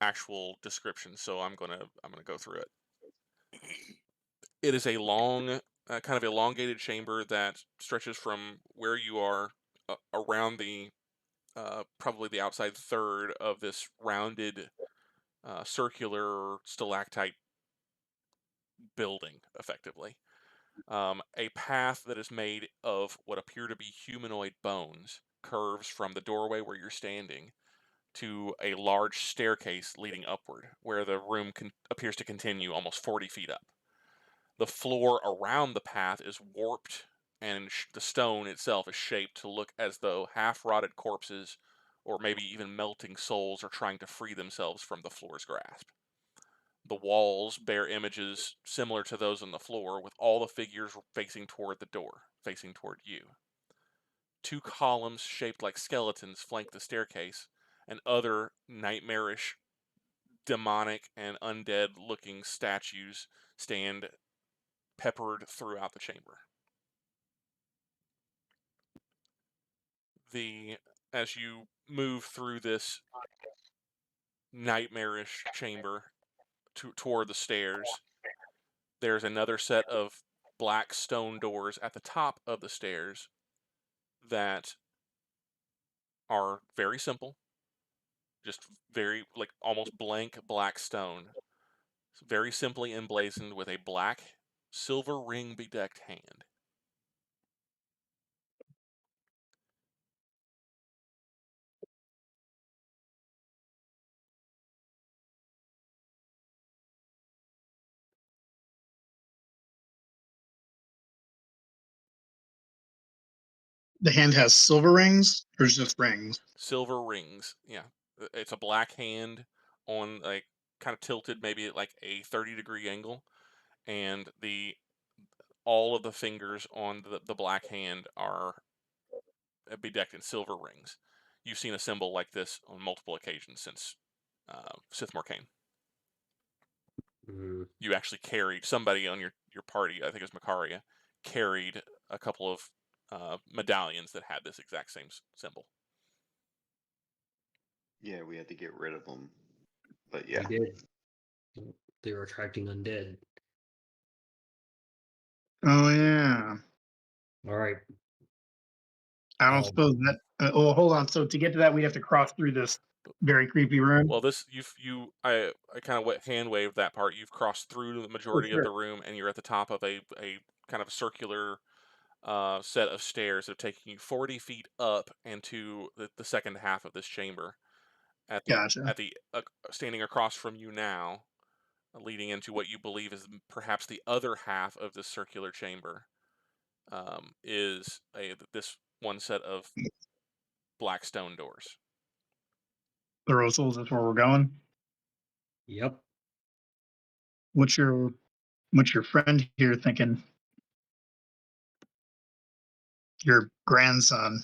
actual description, so I'm gonna go through it. It is a long, kind of elongated chamber that stretches from where you are around the probably the outside third of this rounded circular stalactite building, effectively. A path that is made of what appear to be humanoid bones curves from the doorway where you're standing to a large staircase leading upward, where the room appears to continue almost 40 feet up. The floor around the path is warped, and the stone itself is shaped to look as though half-rotted corpses, or maybe even melting souls, are trying to free themselves from the floor's grasp. The walls bear images similar to those on the floor, with all the figures facing toward the door, facing toward you. 2 columns shaped like skeletons flank the staircase, and other nightmarish, demonic, and undead-looking statues stand peppered throughout the chamber. As you move through this nightmarish chamber toward the stairs, there's another set of black stone doors at the top of the stairs that are very simple, just very, like, almost blank black stone, very simply emblazoned with a black silver ring bedecked hand. The hand has silver rings or just rings? Silver rings, yeah. It's a black hand on, like, kind of tilted maybe at like a 30-degree angle, and all of the fingers on the black hand are bedecked in silver rings. You've seen a symbol like this on multiple occasions since Sithmore came. You actually carried somebody on your party, I think it was Makaria, carried a couple of medallions that had this exact same symbol. Yeah, we had to get rid of them. But yeah, We did. They were attracting undead. Oh yeah. All right. I don't Um, suppose that. Oh, hold on. So to get to that, we have to cross through this very creepy room. Well, this I kind of hand waved that part. You've crossed through the majority of sure. the room, and you're at the top of a kind of circular set of stairs that are taking you 40 feet up into the second half of this chamber. At the Gotcha. standing across from you now, leading into what you believe is perhaps the other half of this circular chamber, is this one set of black stone doors. Thoros'l, that's where we're going. yep. What's your friend here thinking? Your grandson.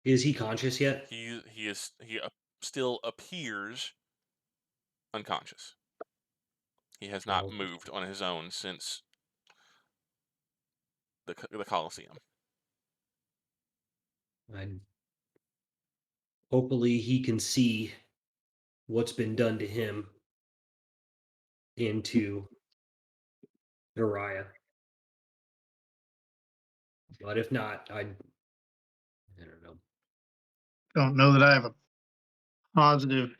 Is he conscious yet? He still appears unconscious. He has not Oh. moved on his own since the Colosseum. And hopefully he can see what's been done to him into Uriah. But if not, I don't know. Don't know that I have a positive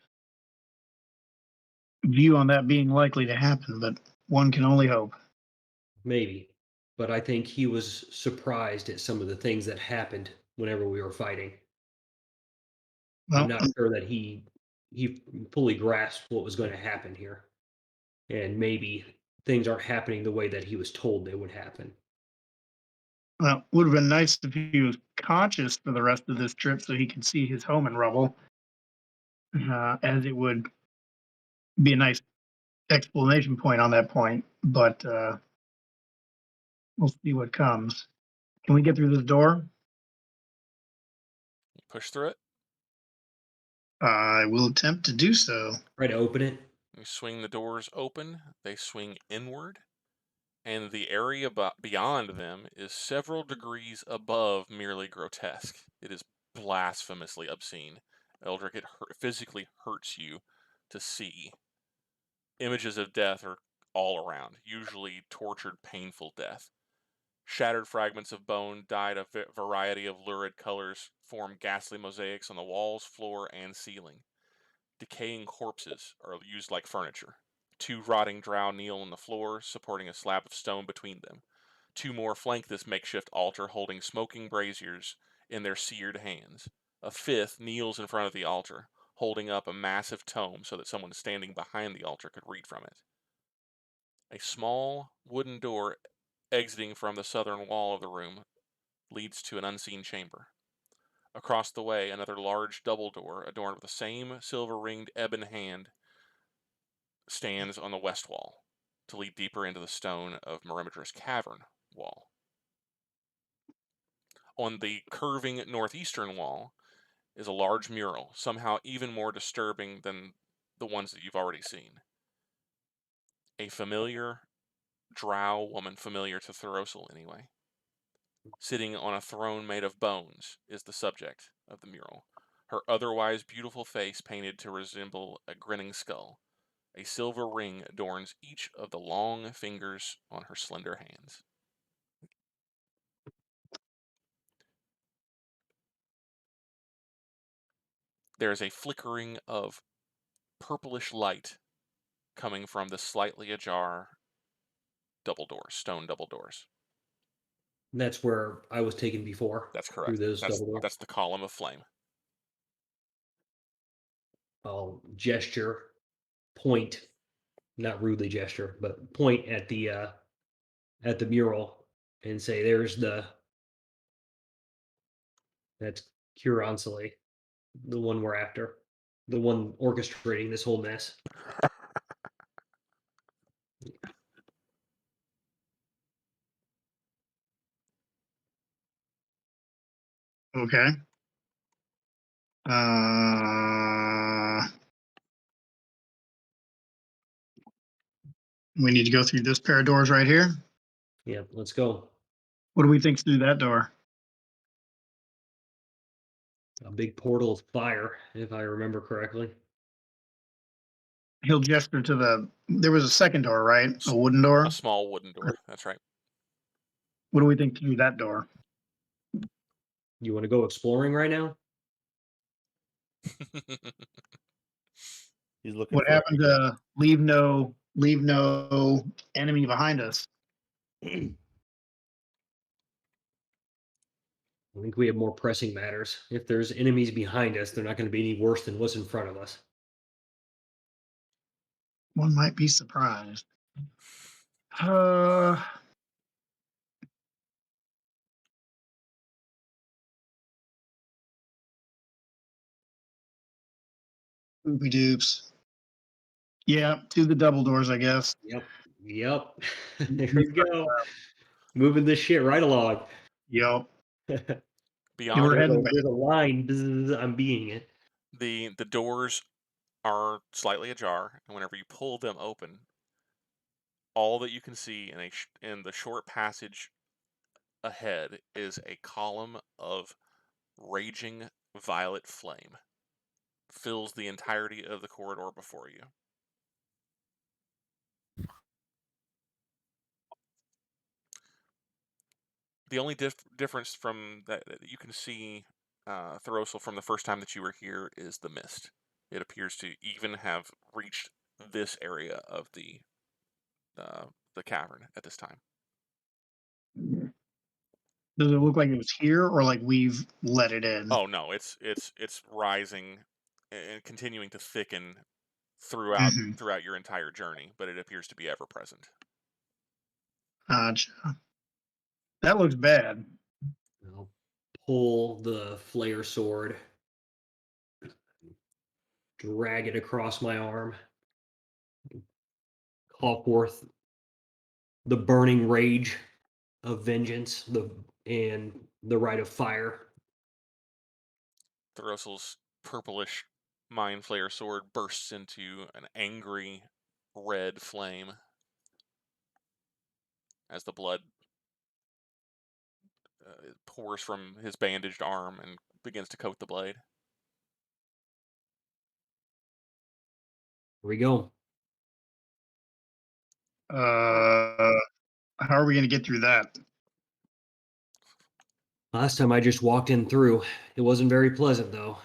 view on that being likely to happen, but one can only hope. Maybe. But I think he was surprised at some of the things that happened whenever we were fighting. Well, I'm not sure that he fully grasped what was going to happen here. And maybe things aren't happening the way that he was told they would happen. well, would have been nice if he was conscious for the rest of this trip so he could see his home in rubble, as it would be a nice explanation point on that point. But we'll see what comes. Can we get through this door? You push through it. I will attempt to do so. Try to open it. You swing the doors open. They swing inward, and the area beyond them is several degrees above merely grotesque. It is blasphemously obscene. Eldrick, it physically hurts you to see. Images of death are all around, usually tortured, painful death. Shattered fragments of bone dyed a variety of lurid colors form ghastly mosaics on the walls, floor, and ceiling. Decaying corpses are used like furniture. 2 rotting drow kneel on the floor, supporting a slab of stone between them. 2 more flank this makeshift altar, holding smoking braziers in their seared hands. A 5th kneels in front of the altar, holding up a massive tome so that someone standing behind the altar could read from it. A small wooden door exiting from the southern wall of the room leads to an unseen chamber. Across the way, another large double door, adorned with the same silver-ringed ebon hand, stands on the west wall to lead deeper into the stone of Maerimydra's cavern wall. On the curving northeastern wall is a large mural, somehow even more disturbing than the ones that you've already seen. A familiar drow woman, familiar to Thoros'l anyway, sitting on a throne made of bones, is the subject of the mural. Her otherwise beautiful face painted to resemble a grinning skull. A silver ring adorns each of the long fingers on her slender hands. There is a flickering of purplish light coming from the slightly ajar double doors, stone double doors. And that's where I was taken before. That's Through correct. those double doors. That's the column of flame. I'll gesture, point, not rudely gesture, but point at the mural and say, "There's that's Curonsely, the one we're after, the one orchestrating this whole mess." Okay. Uh, We need to go through this pair of doors right here. Yeah, let's go. What do we think's through that door? A big portal of fire, if I remember correctly. He'll gesture to the. There was a second door, right? A wooden door. A small wooden door. That's right. What do we think through that door? You want to go exploring right now? He's looking What for. happened to leave no enemy behind us? I think we have more pressing matters. If there's enemies behind us, they're not going to be any worse than what's in front of us. One might be surprised. Poopy doops. Yeah, to the double doors, I guess. Yep. There we go. Moving this shit right along. Yep. Beyond we're heading There's a line. Bzz, I'm being it. the doors are slightly ajar, and whenever you pull them open, all that you can see in the short passage ahead is a column of raging violet flame. Fills the entirety of the corridor before you. The only difference from that you can see Thoros'l from the first time that you were here is the mist. It appears to even have reached this area of the cavern at this time. Does it look like it was here, or like we've let it in? Oh no, it's rising and continuing to thicken throughout your entire journey, but it appears to be ever present. Gotcha. That looks bad. I'll pull the flare sword, drag it across my arm, call forth the burning rage of vengeance, and the rite of fire. Thoros'l's purplish mind flayer sword bursts into an angry red flame as the blood pours from his bandaged arm and begins to coat the blade. Here we go. How are we going to get through that? Last time I just walked in through. It wasn't very pleasant, though.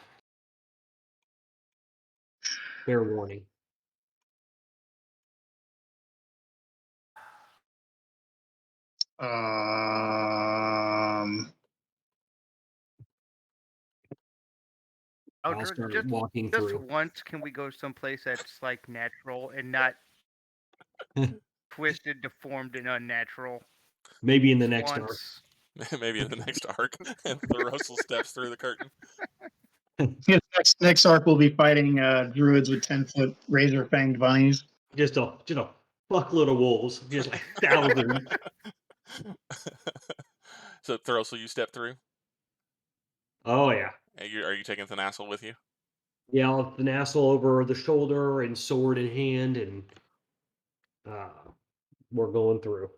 Fair warning. I'll start walking just through. once, can we go someplace that's like natural and not twisted, deformed, and unnatural? Maybe in the next arc. Once. Maybe in the next arc, and Thoros'l steps through the curtain. Yeah, next arc we'll be fighting druids with 10-foot razor fanged bunnies. Just a fuckload of wolves, just like thousands. So Thoros'l, you step through. Oh yeah. Are you taking Thoros'l with you? Yeah, I'll have Thoros'l over the shoulder and sword in hand, and we're going through.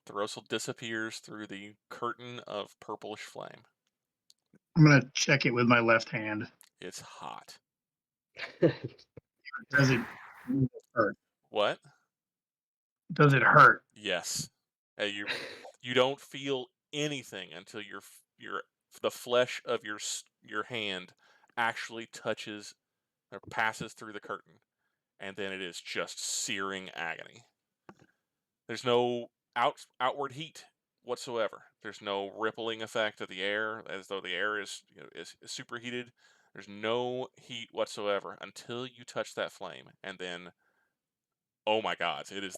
Thoros'l disappears through the curtain of purplish flame. I'm going to check it with my left hand. It's hot. Does it hurt? What? Does it hurt? Yes. You don't feel anything until the flesh of your hand actually touches or passes through the curtain, and then it is just searing agony. There's no outward heat whatsoever. There's no rippling effect of the air as though the air is superheated. There's no heat whatsoever until you touch that flame, and then, oh my God, it's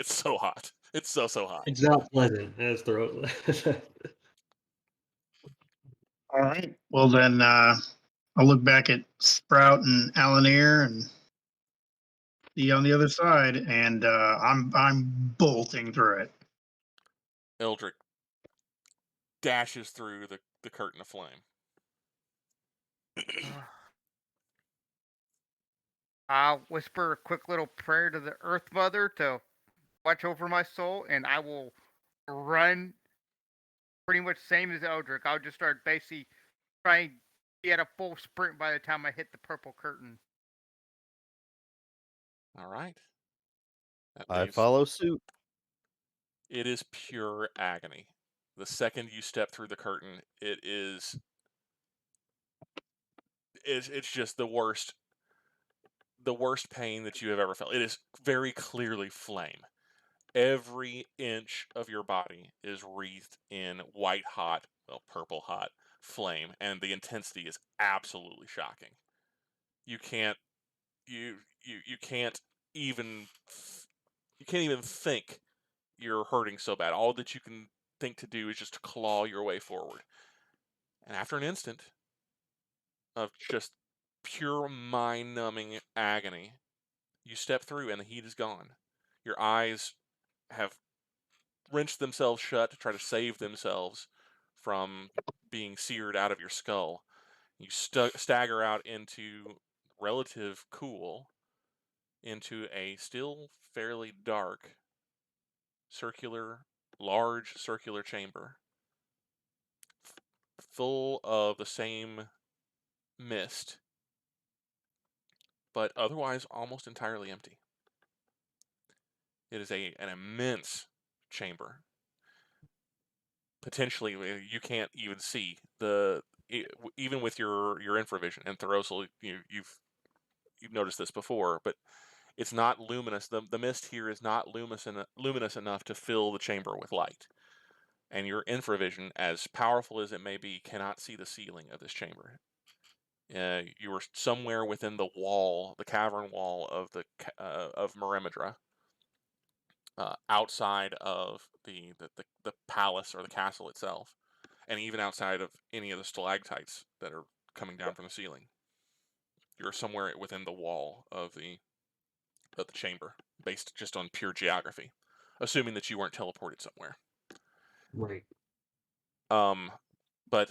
so hot. It's so hot. It's not pleasant. That's the All right. Well, then I'll look back at Sprout and Alanere and see you on the other side, and I'm bolting through it. Eldrick dashes through the curtain of flame. I'll whisper a quick little prayer to the Earth Mother to watch over my soul, and I will run pretty much same as Eldrick. I'll just start basically trying to be at a full sprint by the time I hit the purple curtain. All right. That I leaves. follow suit. It is pure agony. The second you step through the curtain, it's just the worst pain that you have ever felt. It is very clearly flame. Every inch of your body is wreathed in white hot, well, purple hot flame, and the intensity is absolutely shocking. You can't you can't even think you're hurting so bad. All that you can think to do is just to claw your way forward. And after an instant of just pure mind-numbing agony, you step through and the heat is gone. Your eyes have wrenched themselves shut to try to save themselves from being seared out of your skull. You stagger out into relative cool, into a still fairly dark, large circular chamber, full of the same mist, but otherwise almost entirely empty. It is an immense chamber. Potentially, you can't even see even with your infravision. And Thoros'l, you've noticed this before, but it's not luminous. The mist here is not luminous enough to fill the chamber with light. And your infravision, as powerful as it may be, cannot see the ceiling of this chamber. You were somewhere within the cavern wall of Maerimydra, outside of the palace or the castle itself, and even outside of any of the stalactites that are coming down from the ceiling. You're somewhere within the wall of the chamber, based just on pure geography, assuming that you weren't teleported somewhere. Right. But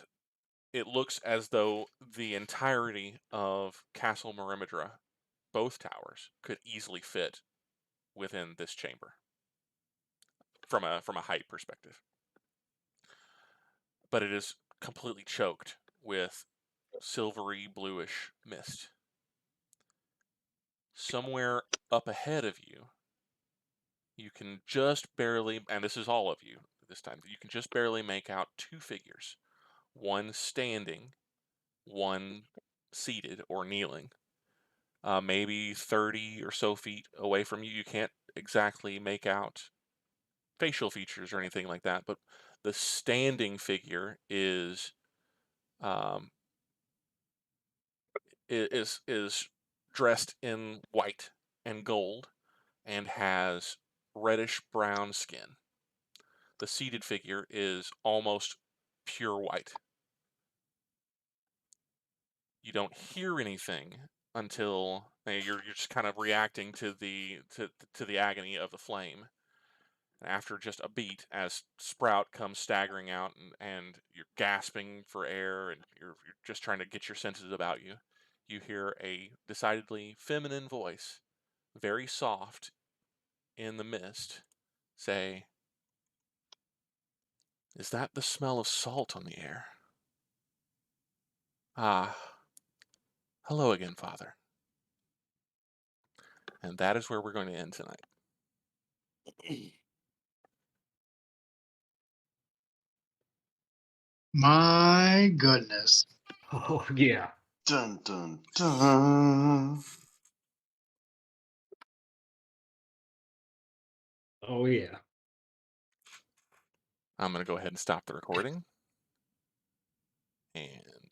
it looks as though the entirety of Castle Maerimydra, both towers, could easily fit within this chamber from a height perspective. But it is completely choked with silvery bluish mist. Somewhere up ahead of you, you can just barely, and this is all of you this time, you can just barely make out two figures, one standing, one seated or kneeling, maybe 30 or so feet away from you. You can't exactly make out facial features or anything like that, but the standing figure is dressed in white and gold and has reddish brown skin. The seated figure is almost pure white. You don't hear anything until you're just kind of reacting to the agony of the flame. And after just a beat, as Sprout comes staggering out and you're gasping for air and you're just trying to get your senses about you, you hear a decidedly feminine voice, very soft in the mist, say, "Is that the smell of salt on the air? Ah, hello again, Father." And that is where we're going to end tonight. My goodness. Oh yeah. Dun dun dun. Oh yeah. I'm going to go ahead and stop the recording. And